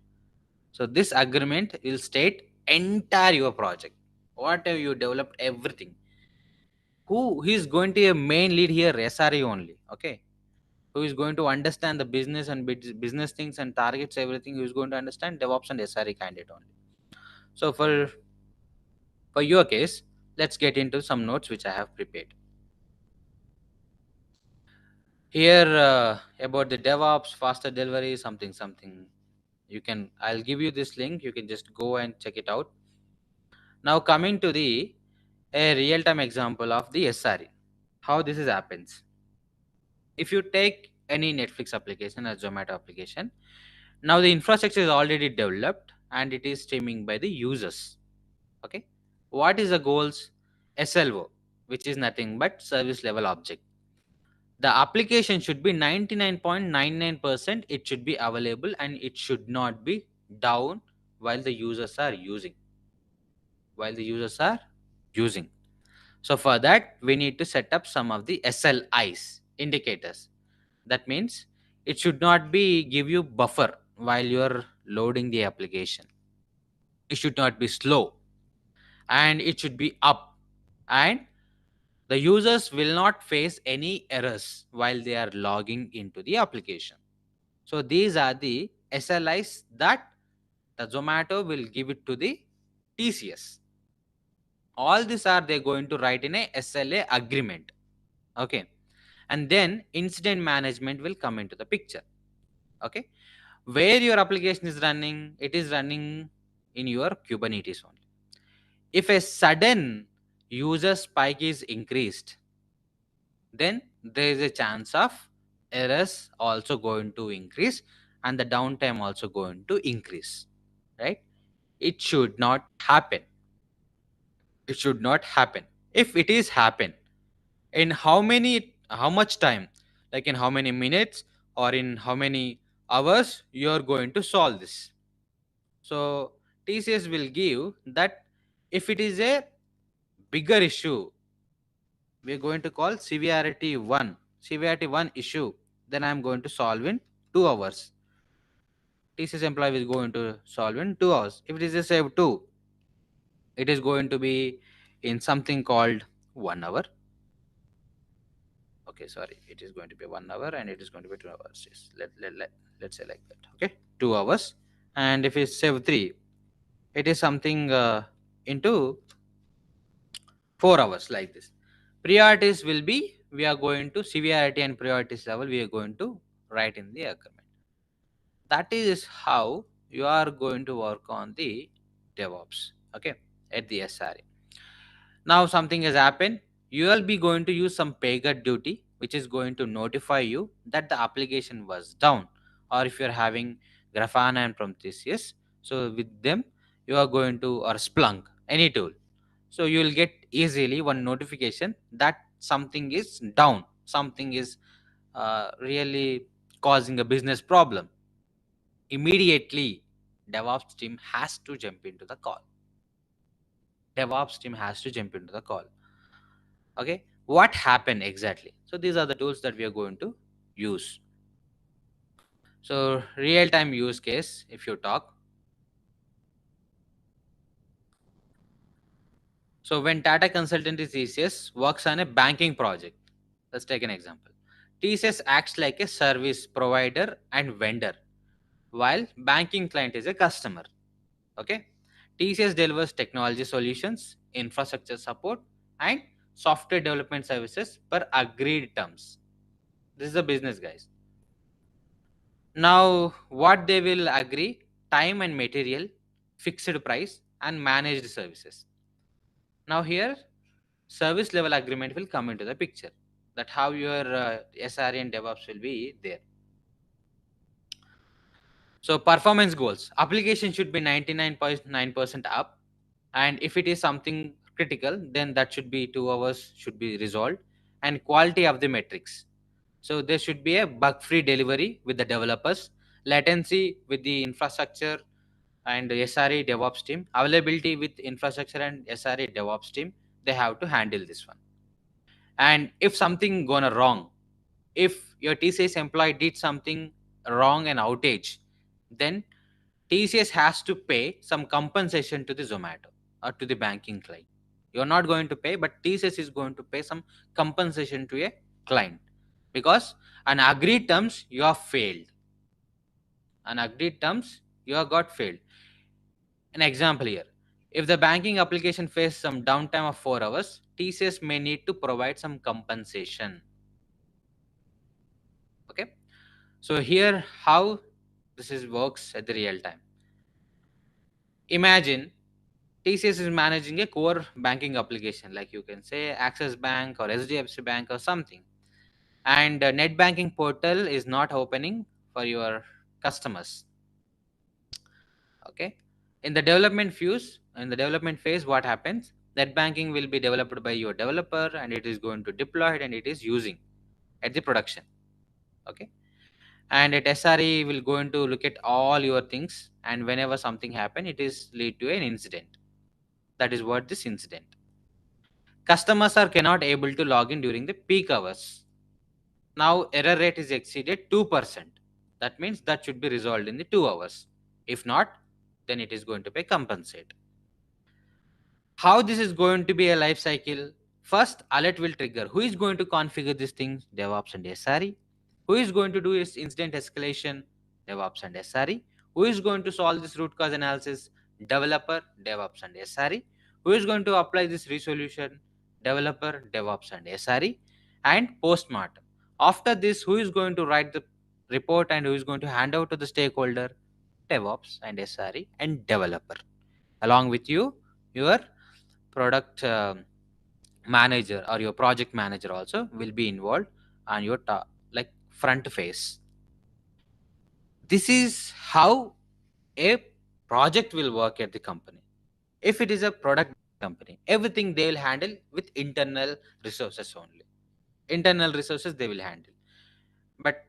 So this agreement will state entire your project, whatever you developed, everything. Who is going to be a main lead here? SRE only. Okay, who is going to understand the business and business things and targets, everything? Who is going to understand? DevOps and SRE candidate only. So for your case, let's get into some notes which I have prepared here about the DevOps, faster delivery, something. You can, I'll give you this link. You can just go and check it out. Now coming to the a real-time example of the SRE, how this is happens. If you take any Netflix application or Zomato application, now the infrastructure is already developed and it is streaming by the users. Okay, what is the goals? SLO, which is nothing but service level object. The application should be 99.99%, it should be available and it should not be down while the users are using while the users are using. So for that, we need to set up some of the SLIs indicators. That means it should not be give you buffer while you're loading the application. It should not be slow and it should be up, and the users will not face any errors while they are logging into the application. So these are the SLIs that the Zomato will give it to the TCS. All these are they going to write in a SLA agreement. Okay, and then incident management will come into the picture. Okay, where your application is running, it is running in your Kubernetes only. If a sudden user spike is increased, then there is a chance of errors also going to increase and the downtime also going to increase, right? It should not happen. It should not happen. If it is happen, in how much time, like in how many minutes or in how many hours you are going to solve this. So TCS will give that. If it is a bigger issue, we are going to call severity 1 issue, then I am going to solve in 2 hours. TCS employee is going to solve in 2 hours. If it is a save 2, it is going to be in something called 1 hour. Okay, sorry, it is going to be 1 hour and it is going to be 2 hours. Yes, let's say like that. Okay, 2 hours. And if it's save 3, it is something into 4 hours, like this. Priorities will be, we are going to severity and priorities level, we are going to write in the agreement. That is how you are going to work on the DevOps. Okay, at the SRE. Now something has happened. You will be going to use some paygut duty, which is going to notify you that the application was down. Or if you're having Grafana and Prometheus, so with them you are going to, or Splunk, any tool. So you will get easily one notification that something is down, something is really causing a business problem. Immediately, DevOps team has to jump into the call. DevOps team has to jump into the call. Okay, what happened exactly? So these are the tools that we are going to use. So real time use case, if you talk. So when Tata Consultancy TCS works on a banking project, let's take an example. TCS acts like a service provider and vendor, while banking client is a customer. Okay, TCS delivers technology solutions, infrastructure support, and software development services per agreed terms. This is the business, guys. Now, what they will agree: time and material, fixed price, and managed services. Now, here, service level agreement will come into the picture. That how your SRE and DevOps will be there. So, performance goals: application should be 99.9% up, and if it is something critical, then that should be 2 hours should be resolved. And quality of the metrics. So there should be a bug-free delivery with the developers, latency with the infrastructure, and SRE DevOps team, availability with infrastructure and SRE DevOps team, they have to handle this one. And if something gone wrong, if your TCS employee did something wrong and outage, then TCS has to pay some compensation to the Zomato or to the banking client. You're not going to pay, but TCS is going to pay some compensation to a client because on agreed terms you have failed. On agreed terms you have got failed. An example here: if the banking application faces some downtime of 4 hours, TCS may need to provide some compensation. Okay, so here how this is works at the real time. Imagine TCS is managing a core banking application, like you can say Access Bank or SDFC Bank or something, and net banking portal is not opening for your customers. Okay, in the development phase, what happens? Net banking will be developed by your developer, and it is going to deploy it, and it is using at the production. Okay, and at SRE will going to look at all your things, and whenever something happen, it is lead to an incident. That is what this incident. Customers are cannot able to log in during the peak hours. Now error rate is exceeded 2%. That means that should be resolved in the 2 hours. If not, then it is going to be compensate. How this is going to be a life cycle? First, alert will trigger. Who is going to configure these things? DevOps and SRE. Who is going to do is incident escalation? DevOps and SRE. Who is going to solve this root cause analysis? Developer, DevOps and SRE. Who is going to apply this resolution? Developer, DevOps and SRE. And postmortem. After this, who is going to write the report and who is going to hand out to the stakeholder? DevOps and SRE and developer. Along with you, your product manager or your project manager also will be involved on your like front face. This is how a project will work at the company. If it is a product company, everything they will handle with internal resources only. Internal resources they will handle. But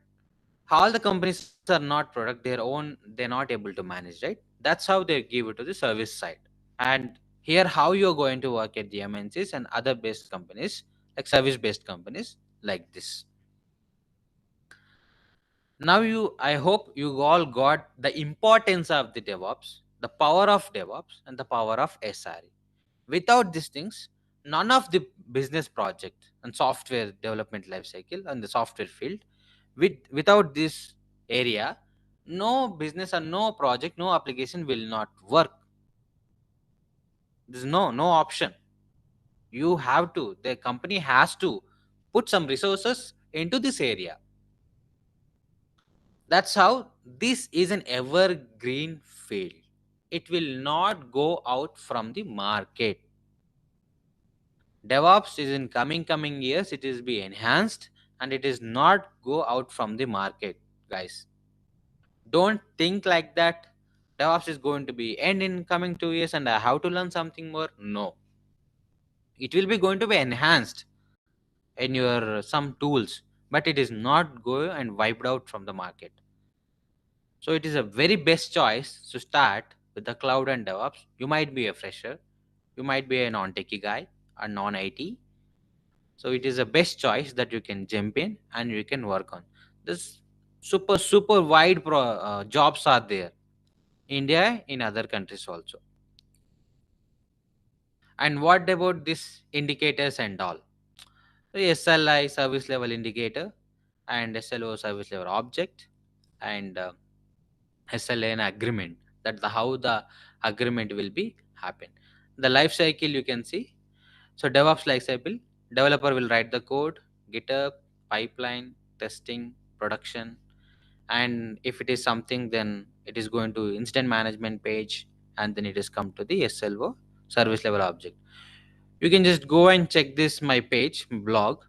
all the companies are not product their own, they're not able to manage, right? That's how they give it to the service side. And here how you're going to work at the MNCs and other based companies, like service based companies like this. Now I hope you all got the importance of the DevOps, the power of DevOps and the power of SRE. Without these things, none of the business project and software development lifecycle and the software field, without this area, no business and no project, no application will not work. There's no option. You have to, the company has to put some resources into this area. That's how this is an evergreen field. It will not go out from the market. DevOps is in coming years, it is be enhanced and it is not go out from the market, guys. Don't think like that. DevOps is going to be end in coming 2 years and I have to learn something more. No, it will be going to be enhanced in your some tools, but it is not go and wiped out from the market. So it is a very best choice to start with the cloud and DevOps. You might be a fresher, you might be a non-techie guy, a non-IT. So it is a best choice that you can jump in and you can work on. This super wide jobs are there, India in other countries also. And what about these indicators and all? The SLI service level indicator and SLO service level object and SLA agreement, that the how the agreement will be happen. The life cycle you can see. So DevOps life cycle, developer will write the code, GitHub, pipeline, testing, production, and if it is something, then it is going to incident management page, and then it is come to the SLO service level object. You can just go and check this my page blog.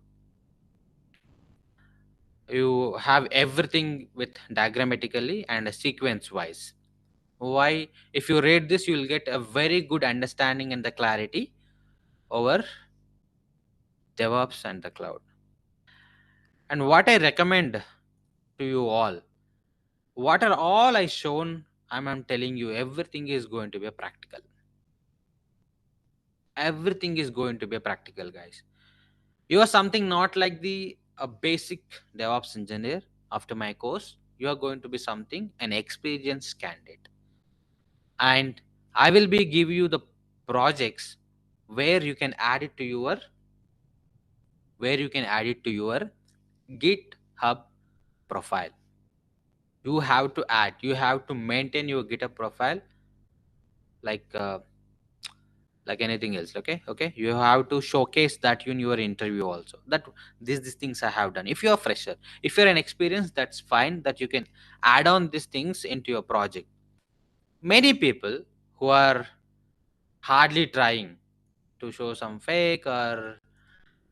You have everything with diagrammatically and sequence wise. Why? If you read this, you will get a very good understanding and the clarity over DevOps and the cloud. And what I recommend to you all, what are all I shown I'm telling you, everything is going to be a practical. Everything is going to be a practical, guys. You are something not like the a basic DevOps engineer after my course. You are going to be something an experienced candidate, and I will be give you the projects where you can add it to your GitHub profile. You have to add. You have to maintain your GitHub profile like. Like anything else. Okay, you have to showcase that in your interview also, that these things I have done. If you're a fresher, if you're an experienced, that's fine, that you can add on these things into your project. Many people who are hardly trying to show some fake, or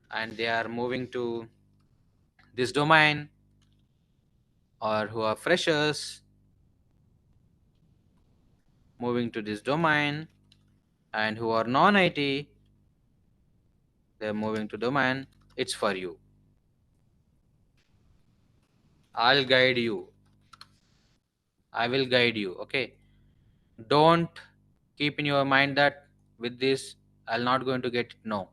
and they are moving to this domain, or who are freshers moving to this domain, and who are non-IT, they're moving to domain. It's for you. I'll guide you. I will guide you. Okay, don't keep in your mind that with this I'll not going to get it. No,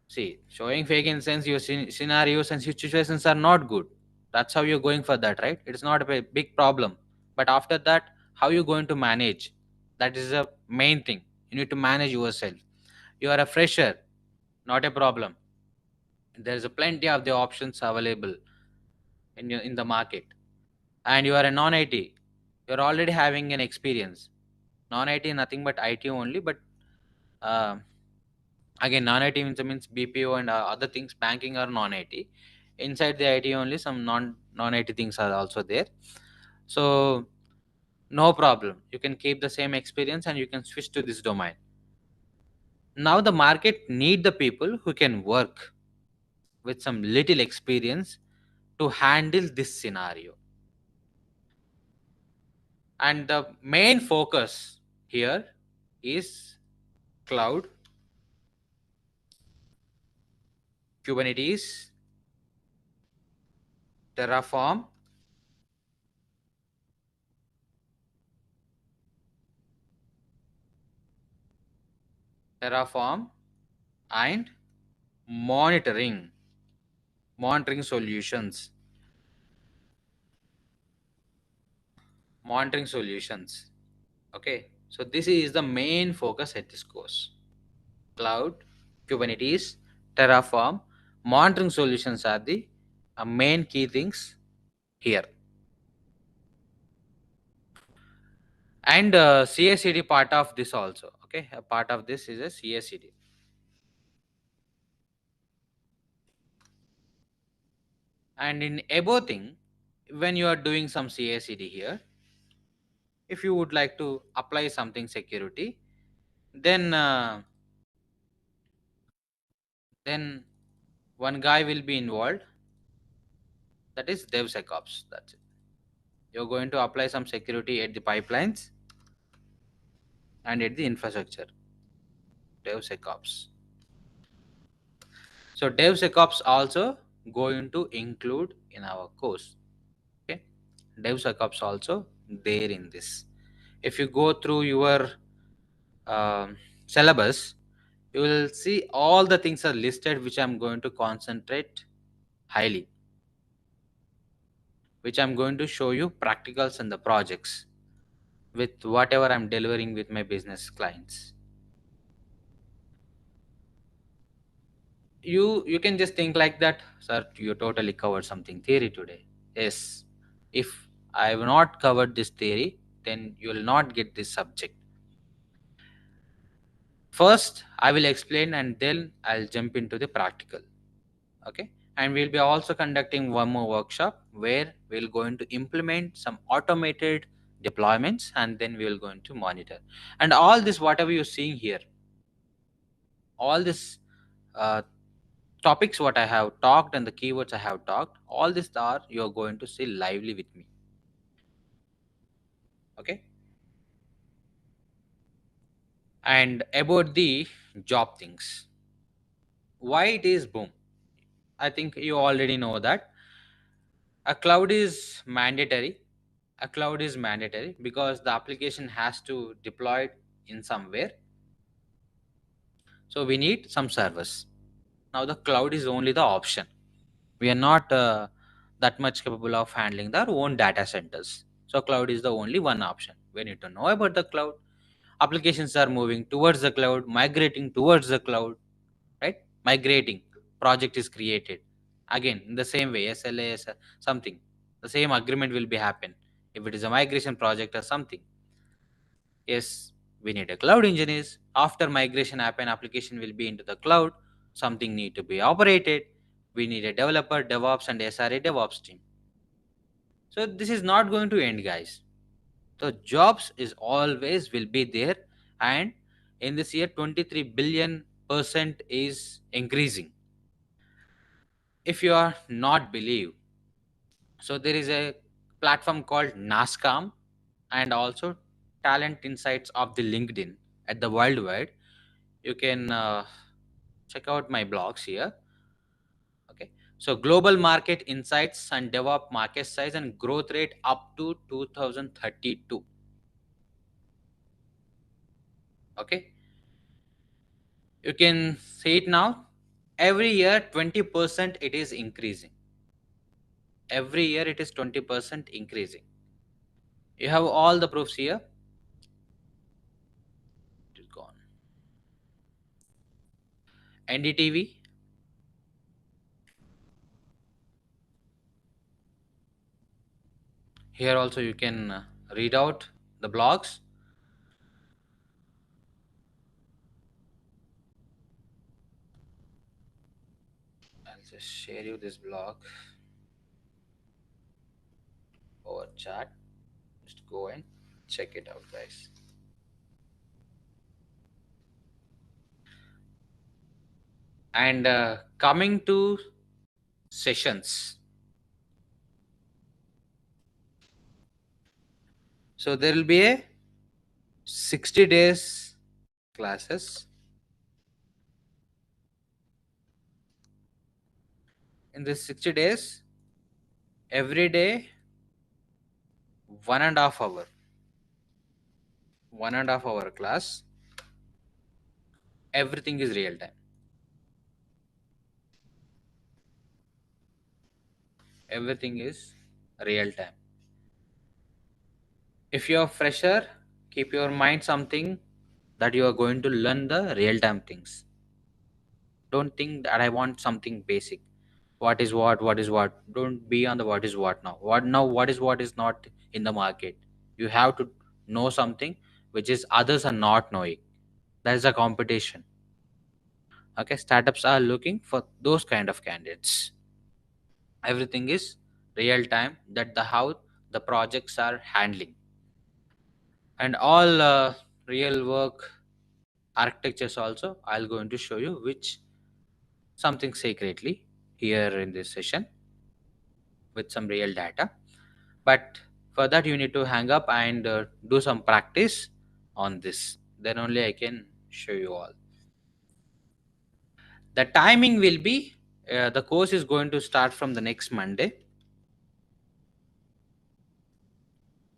see, showing fake instance, your scenarios and situations are not good. That's how you're going for that, right? It's not a big problem. But after that, how you going to manage? That is the main thing. You need to manage yourself. You are a fresher, not a problem. There's a plenty of the options available in the market. And you are a non-IT, you're already having an experience. Non-IT nothing but IT only, but uh, again, non-IT means BPO and other things, banking or non-IT. Inside the IT only, some non-IT things are also there. So no problem. You can keep the same experience and you can switch to this domain. Now the market need the people who can work with some little experience to handle this scenario. And the main focus here is cloud, Kubernetes, Terraform, Terraform, and monitoring, monitoring solutions, monitoring solutions. Okay, so this is the main focus at this course. Cloud, Kubernetes, Terraform, monitoring solutions are the main key things here. And CACD part of this also. Okay, a part of this is a CACD. And in above thing, when you are doing some CACD here, if you would like to apply something security, then then one guy will be involved, that is DevSecOps. That's it. You're going to apply some security at the pipelines and at the infrastructure. DevSecOps. So DevSecOps also going to include in our course. Okay, DevSecOps also there in this. If you go through your syllabus, you will see all the things are listed which I'm going to concentrate highly, which I'm going to show you practicals and the projects with whatever I'm delivering with my business clients. You can just think like that, sir, you totally covered something theory today. Yes, if I have not covered this theory, then you will not get this subject. First I will explain and then I'll jump into the practical. Okay, and we'll be also conducting one more workshop where we'll going to implement some automated deployments, and then we'll going to monitor. And all this whatever you're seeing here, all this uh, topics what I have talked and the keywords I have talked, all this are you're going to see lively with me. Okay, and about the job things, why it is boom. I think you already know that a cloud is mandatory A cloud is mandatory because the application has to deploy it in somewhere. So we need some servers. Now the cloud is only the option. We are not that much capable of handling their own data centers. So cloud is the only one option. We need to know about the cloud. Applications are moving towards the cloud, migrating towards the cloud, right? Migrating. Project is created. Again, in the same way, SLA, something. The same agreement will be happen. If it is a migration project or something, yes, we need a cloud engineers. After migration happen, application will be into the cloud. Something need to be operated. We need a developer, DevOps and SRE DevOps team. So this is not going to end, guys. So jobs is always will be there, and in this year, 23 billion% is increasing. If you are not believe, so there is a platform called NASCAM and also Talent Insights of the LinkedIn at the worldwide. You can check out my blogs here. Okay, so global market insights and develop market size and growth rate up to 2032. Okay, you can see it now. Every year 20% it is increasing. Every year it is 20% increasing. You have all the proofs here. It is gone. NDTV. Here also you can read out the blogs. I'll just share you this blog over chat. Just go and check it out, guys. And coming to sessions, so there will be a 60 days classes. In this 60 days, every day 1.5 hour, 1.5 hour class. Everything is real time. Everything is real time. If you're a fresher, keep your mind something that you are going to learn the real time things. Don't think that I want something basic. What is what is what. Don't be on the what is what now. What is not in the market. You have to know something which is others are not knowing. That is a competition. Okay, startups are looking for those kind of candidates. Everything is real time that the how the projects are handling, and all real work architectures also I'll going to show you which something secretly here in this session with some real data. But for that you need to hang up and do some practice on this, then only I can show you all. The timing will be the course is going to start from the next Monday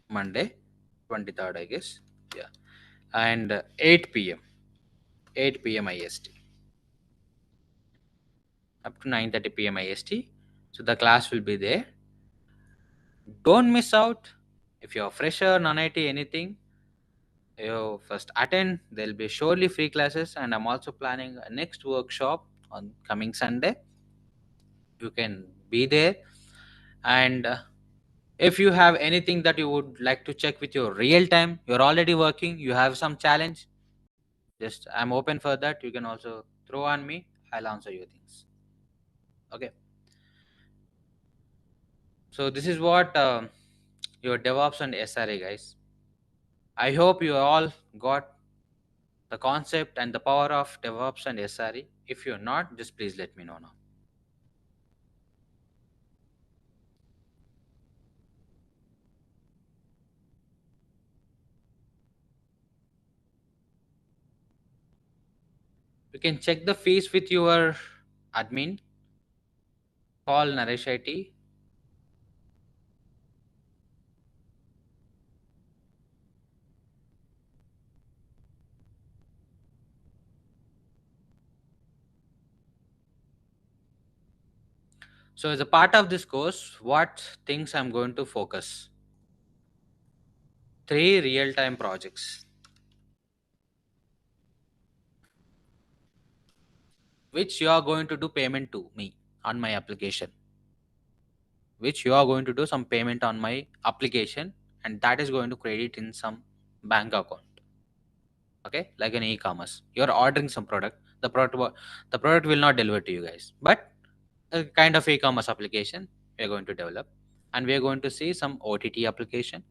23rd, I guess. Yeah, and 8 p.m 8 p.m ist up to 9:30 p.m ist. So the class will be there. Don't miss out. If you're a fresher, non-IT, anything, you first attend. There'll be surely free classes, and I'm also planning a next workshop on coming Sunday. You can be there, and if you have anything that you would like to check with your real time, you're already working, you have some challenge, just I'm open for that. You can also throw on me. I'll answer your things. Okay. So this is what your DevOps and SRE, guys. I hope you all got the concept and the power of DevOps and SRE. If you're not, just please let me know now. You can check the fees with your admin. Call Naresh IT. So as a part of this course, what things I'm going to focus? 3 real-time projects which you are going to do payment to me on my application, which you are going to do some payment on my application, and that is going to credit in some bank account. Okay, like an e-commerce, you're ordering some product, the product will not deliver to you guys, but a kind of e-commerce application we're going to develop, and we're going to see some ott application,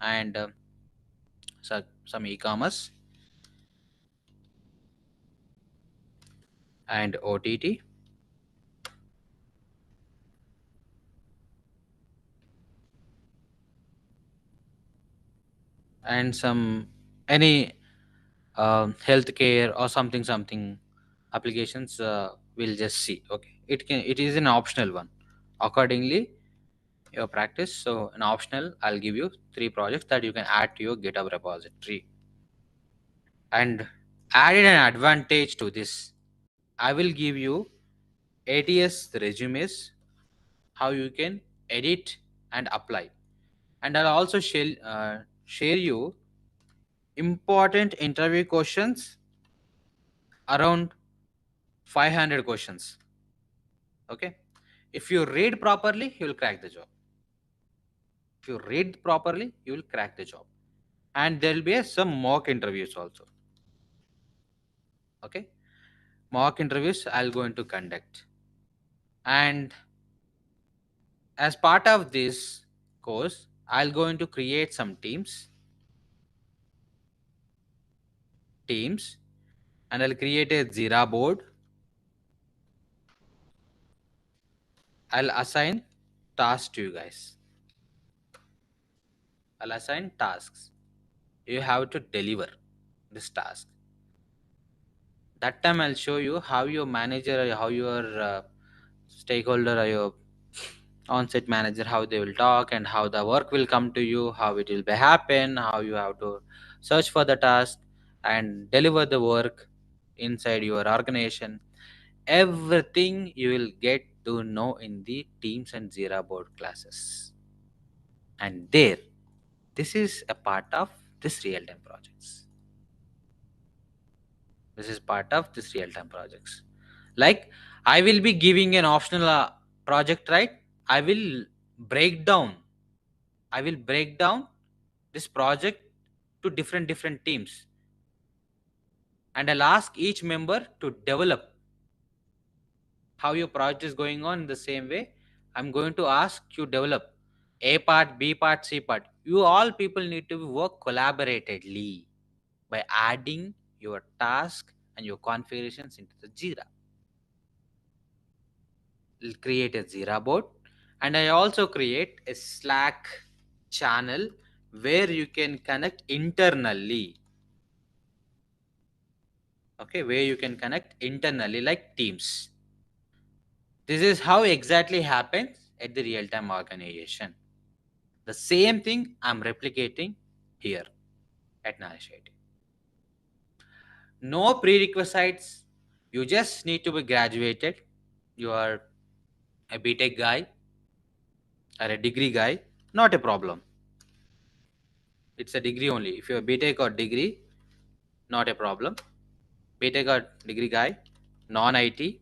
and some e-commerce and ott, and some any healthcare or something applications, we'll just see. Okay, it is an optional one accordingly your practice. So an optional, I'll give you 3 projects that you can add to your GitHub repository. And added an advantage to this, I will give you ATS resumes, how you can edit and apply, and I'll also share you important interview questions, around 500 questions. Okay, if you read properly, you will crack the job. If you read properly, you will crack the job. And there will be some mock interviews also. Okay, mock interviews I'll going to conduct. And as part of this course, I'll going to create some teams, and I'll create a Jira board. I'll assign tasks to you guys. I'll assign tasks. You have to deliver this task. That time I'll show you how your manager or how your stakeholder or your on-site manager, how they will talk and how the work will come to you, how it will be happen, how you have to search for the task and deliver the work inside your organization. Everything you will get to know in the teams and Jira board classes. And there, this is a part of this real-time projects. This is part of this real-time projects. Like, I will be giving an optional project, right? I will break down. I will break down this project to different teams, and I'll ask each member to develop how your project is going on. In the same way, I'm going to ask you develop A part, B part, C part. You all people need to work collaboratively by adding your task and your configurations into the Jira. I'll create a Jira board, and I also create a Slack channel where you can connect internally. Okay, where you can connect internally like teams. This is how exactly happens at the real-time organization. The same thing I'm replicating here at NareshIT. No prerequisites. You just need to be graduated. You are a BTech guy or a degree guy. Not a problem. It's a degree only. If you're a BTech or degree, not a problem. BTech or degree guy, non-IT,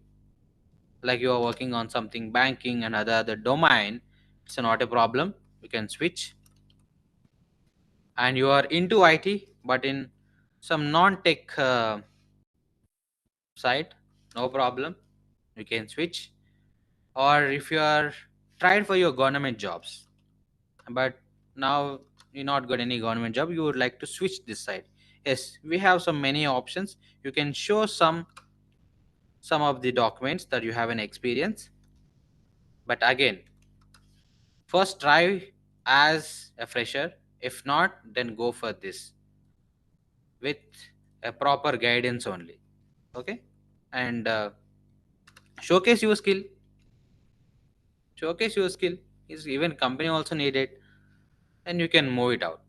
like you are working on something banking and other domain, it's not a problem. You can switch. And you are into IT but in some non-tech side, no problem. You can switch. Or if you are tried for your government jobs, but now you not got any government job, you would like to switch this side. Yes, we have some many options. You can show some of the documents that you have an experience, but again, first try as a fresher. If not, then go for this with a proper guidance only. Okay, and showcase your skill. Showcase your skill is even company also needed, and you can move it out.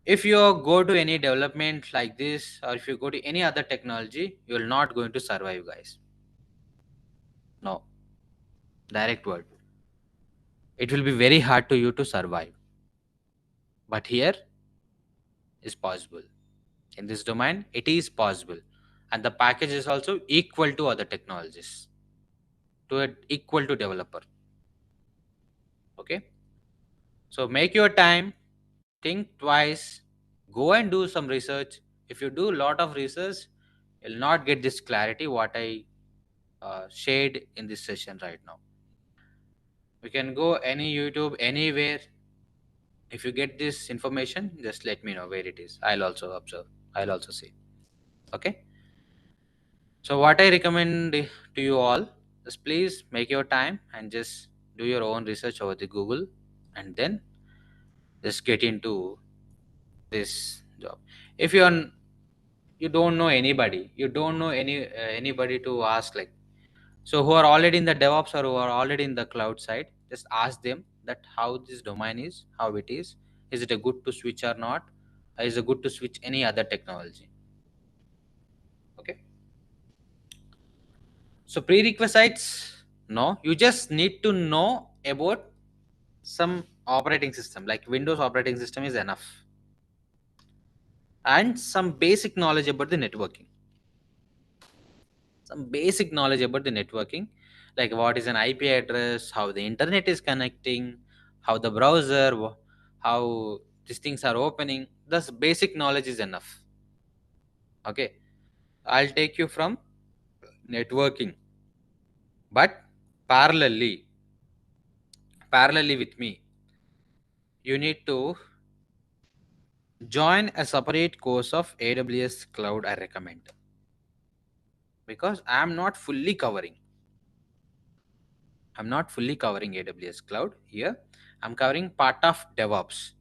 If you go to any development like this, or if you go to any other technology, you will not going to survive, guys. No, direct word, it will be very hard to you to survive. But here is possible. In this domain, it is possible. And the package is also equal to other technologies, equal to developer. Okay. So make your time, think twice, go and do some research. If you do a lot of research, you'll not get this clarity what I shared in this session right now. You can go any YouTube, anywhere. If you get this information, just let me know where it is. I'll also observe. I'll also see. Okay. So what I recommend to you all is please make your time and just do your own research over the Google, and then just get into this job. If you don't know anybody, you don't know anybody to ask, like, so who are already in the DevOps or who are already in the cloud side, just ask them that how this domain is, how it is it a good to switch or not, is it good to switch any other technology. Okay. So prerequisites, no, you just need to know about some operating system, like Windows operating system is enough, and some basic knowledge about the networking, some basic knowledge about the networking, like what is an IP address, how the internet is connecting, how the browser, how these things are opening. This basic knowledge is enough. Okay, I'll take you from networking, but parallelly, with me, you need to join a separate course of AWS Cloud. I recommend, because I'm not fully covering AWS Cloud here. I'm covering part of DevOps.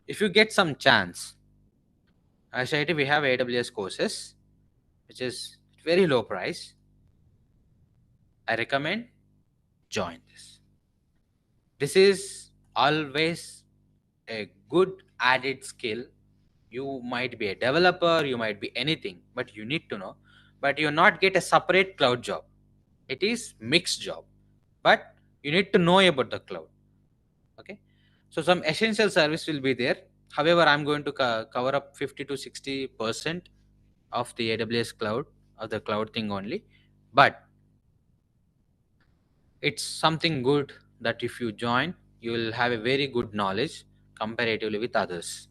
If you get some chance, as I we have AWS courses, which is very low price. I recommend join this. This is always a good added skill. You might be a developer, you might be anything, but you need to know. But you not get a separate cloud job. It is mixed job, but you need to know about the cloud. Okay, so some essential service will be there. However, I'm going to cover up 50 to 60% of the AWS cloud, of the cloud thing only. But it's something good that if you join, you will have a very good knowledge comparatively with others.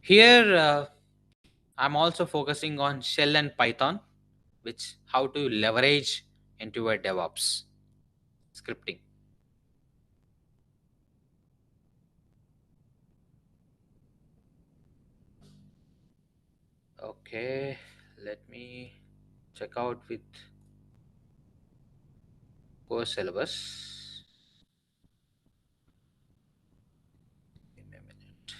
Here, I'm also focusing on Shell and Python, which how to leverage into a DevOps scripting. Okay, let me check out with course syllabus. Give me a minute.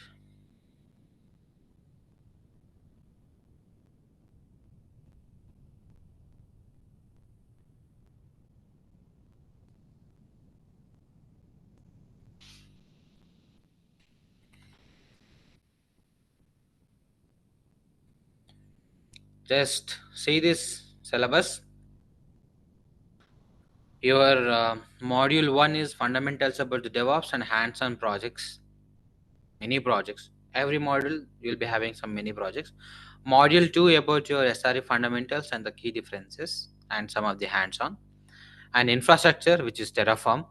Just see this syllabus. Your module 1 is fundamentals about the DevOps and hands-on projects, mini projects. Every module you'll be having some mini projects. Module 2 about your SRE fundamentals and the key differences and some of the hands-on. And infrastructure, which is Terraform,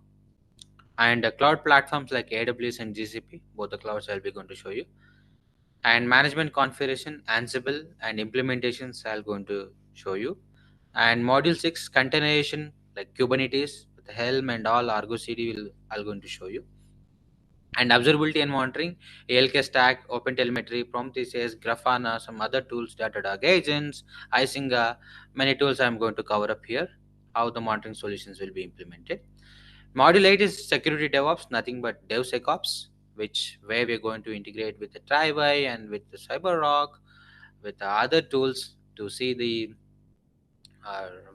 and cloud platforms like AWS and GCP. Both the clouds I'll be going to show you. And management configuration, Ansible, and implementations I'll going to show you. And module 6, containerization, like Kubernetes with Helm and all Argo CD will I'll going to show you. And observability and monitoring, ALK stack, OpenTelemetry, Prometheus, Grafana, some other tools, Datadog agents, Isinga, many tools I'm going to cover up here, how the monitoring solutions will be implemented. Module 8 is security DevOps, nothing but DevSecOps, which where we're going to integrate with the Trivy and with the CyberRock, with the other tools to see the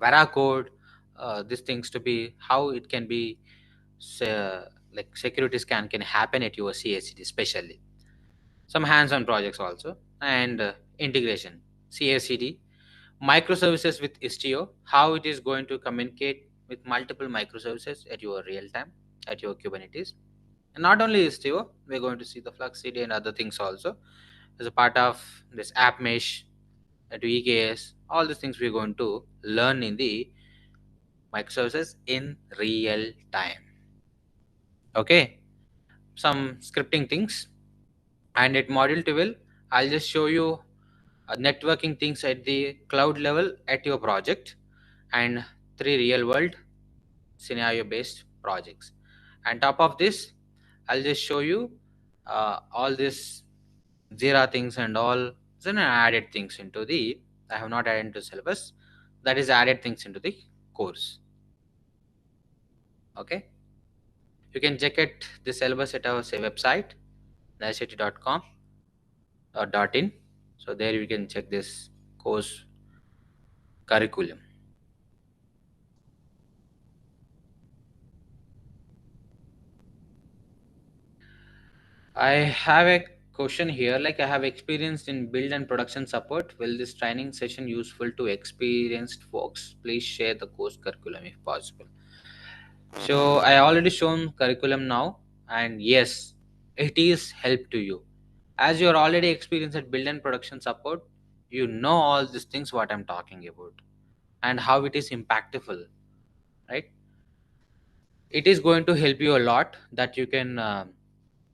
Varacode, these things to be how it can be like security scan can happen at your CACD, especially some hands-on projects also. and integration, CACD, microservices with Istio, how it is going to communicate with multiple microservices at your real time, at your Kubernetes. And not only Istio, we're going to see the Flux CD and other things also as a part of this app mesh, to EKS, all these things we're going to learn in the microservices in real time. Okay, some scripting things, and at module 12, I'll just show you networking things at the cloud level at your project, and three real world scenario based projects. And top of this, I'll just show you all this Jira things and all. Then I added things into the, I have not added into syllabus, that is added things into the course. Okay, you can check it the syllabus at our say website, NareshIT.com or .in. So there you can check this course curriculum. I have a question here. Like, I have experienced in build and production support. Will this training session useful to experienced folks? Please share the course curriculum if possible. So I already shown curriculum now, and yes, it is help to you. As you are already experienced at build and production support, you know all these things what I'm talking about and how it is impactful, right? It is going to help you a lot that you can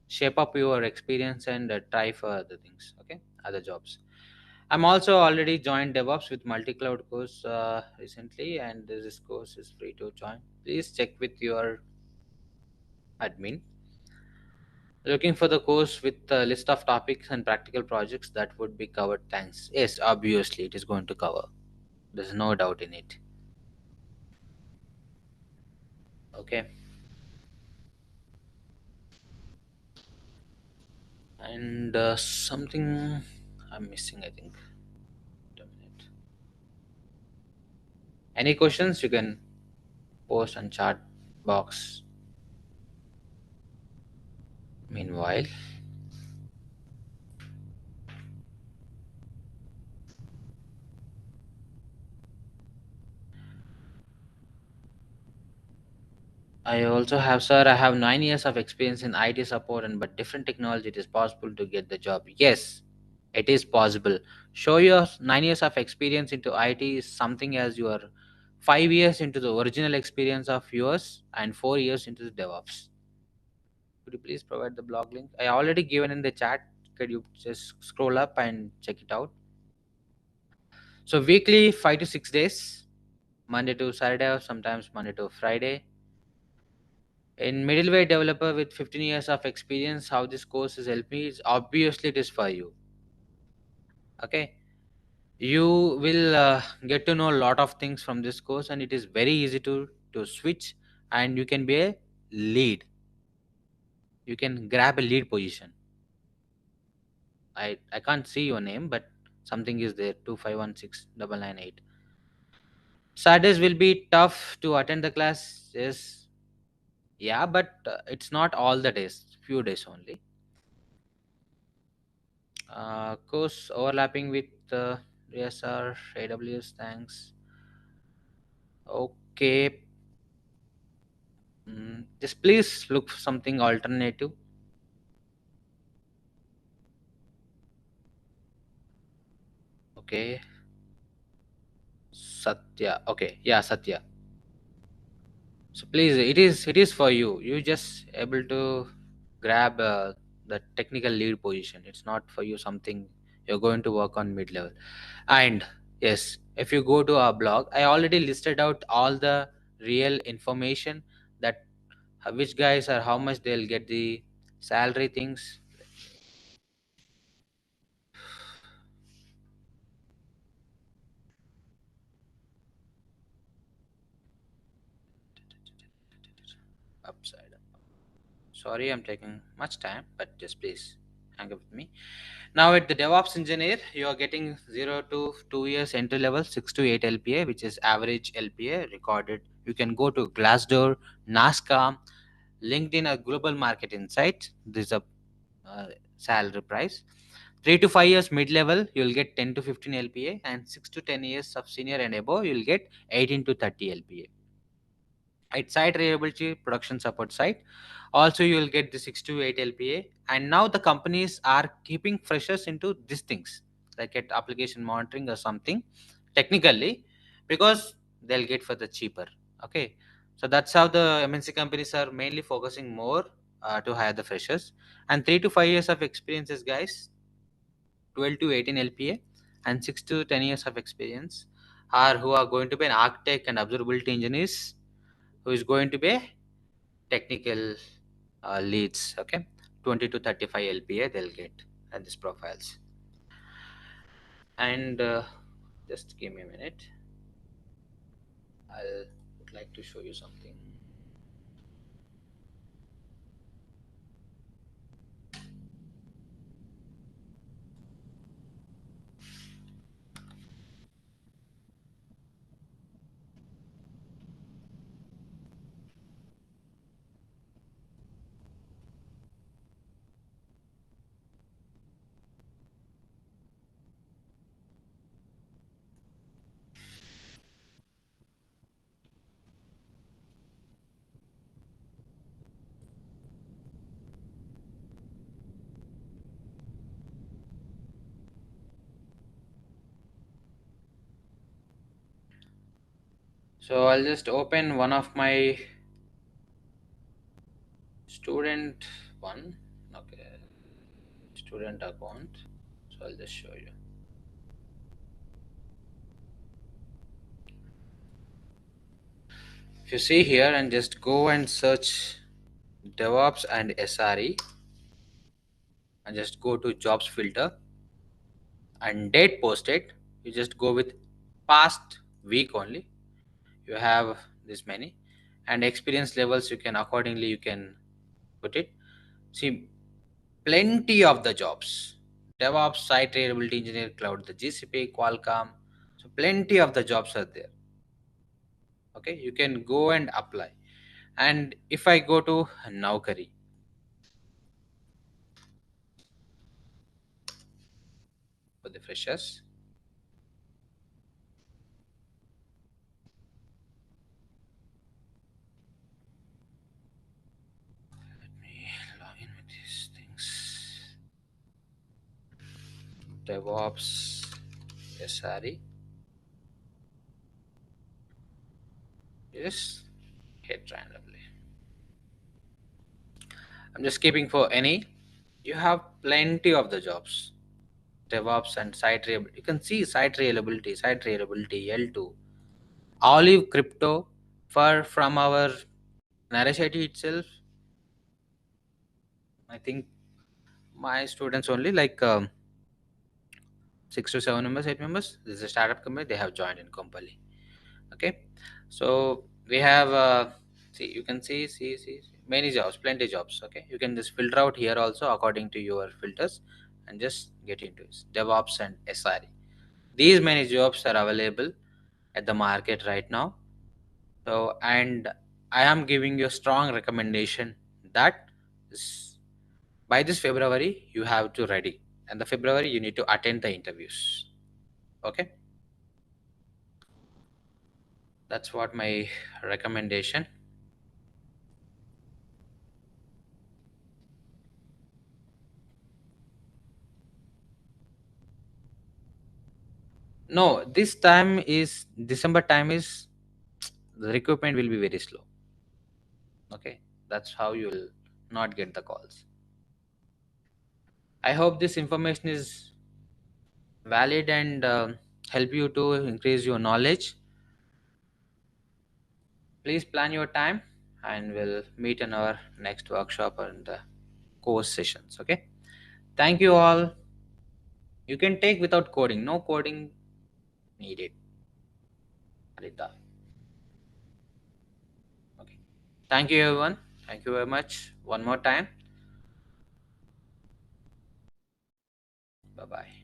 shape up your experience and try for other things, okay, other jobs. I'm also already joined DevOps with multi-cloud course recently, and this course is free to join. Please check with your admin. Looking for the course with a list of topics and practical projects that would be covered. Thanks. Yes, obviously it is going to cover. There's no doubt in it. Okay. And something I'm missing, I think. Wait a minute. Any questions you can post on chat box. Meanwhile, I also have, sir, I have 9 years of experience in IT support, and but different technology, it is possible to get the job. Yes, it is possible. Show your 9 years of experience into IT is something as your 5 years into the original experience of yours and 4 years into the DevOps. Could you please provide the blog link? I already given in the chat. Could you just scroll up and check it out? So weekly 5 to 6 days, Monday to Saturday, or sometimes Monday to Friday. In middleware developer with 15 years of experience, how this course is helping is obviously it is for you. Okay, you will get to know a lot of things from this course, and it is very easy to switch, and you can be a lead. You can grab a lead position. I can't see your name, but something is there. 25169998. Saturdays will be tough to attend the class. Yes, yeah, but it's not all the days. Few days only. Course overlapping with ESR, AWS, thanks. Okay, just please look for something alternative. Okay, Satya. Okay, yeah, Satya. So please, it is for you. You just able to grab the technical lead position. It's not for you something you're going to work on mid level. And yes, if you go to our blog, I already listed out all the real information that which guys or how much they'll get the salary things. Upside up. Sorry, I'm taking much time, but just please hang up with me. Now, at the DevOps engineer, you are getting 0 to 2 years entry level, 6 to 8 LPA, which is average LPA recorded. You can go to Glassdoor, NASCAR, LinkedIn, or Global Market Insights. This is a salary price. 3 to 5 years mid level, you'll get 10 to 15 LPA, and 6 to 10 years of senior and above, you'll get 18 to 30 LPA. At site reliability production support site, also you will get the 6 to 8 LPA. And now the companies are keeping freshers into these things, like at application monitoring or something, technically, because they'll get for the cheaper. Okay, so that's how the MNC companies are mainly focusing more to hire the freshers. And 3 to 5 years of experiences, guys, 12 to 18 LPA, and 6 to 10 years of experience are who are going to be an architect and observability engineers, who is going to be a technical leads. Okay, 20 to 35 LPA they'll get at these profiles. And just give me a minute, I'll would like to show you something. So I'll just open one of my student one. Okay, student account. So I'll just show you. If you see here and just go and search DevOps and SRE, and just go to jobs filter and date posted, you just go with past week only, you have this many. And experience levels, you can accordingly you can put it. See, plenty of the jobs: DevOps, site reliability engineer, cloud, the GCP, Qualcomm. So plenty of the jobs are there. Okay, you can go and apply. And if I go to Naukari for the freshers, let me log in with these things. DevOps SRE. Yes, hit randomly. I'm just keeping for any. You have plenty of the jobs. DevOps and site reliability. You can see site reliability, L2, Olive Crypto for from our NareshIT itself. I think my students only like 6 to 7 members, 8 members. This is a startup company. They have joined in company. Okay, so we have see, you can see many jobs, plenty jobs. Okay, you can just filter out here also according to your filters and just get into it. DevOps and SRE, these many jobs are available at the market right now. So, and I am giving you a strong recommendation that this, by this February you have to ready, and the February you need to attend the interviews. Okay, that's what my recommendation. No, this time is December time is the recruitment will be very slow. Okay, that's how you'll not get the calls. I hope this information is valid and help you to increase your knowledge. Please plan your time, and we'll meet in our next workshop and course sessions. Okay, thank you all. You can take without coding, no coding needed. Arita. Okay, thank you everyone. Thank you very much one more time. Bye bye.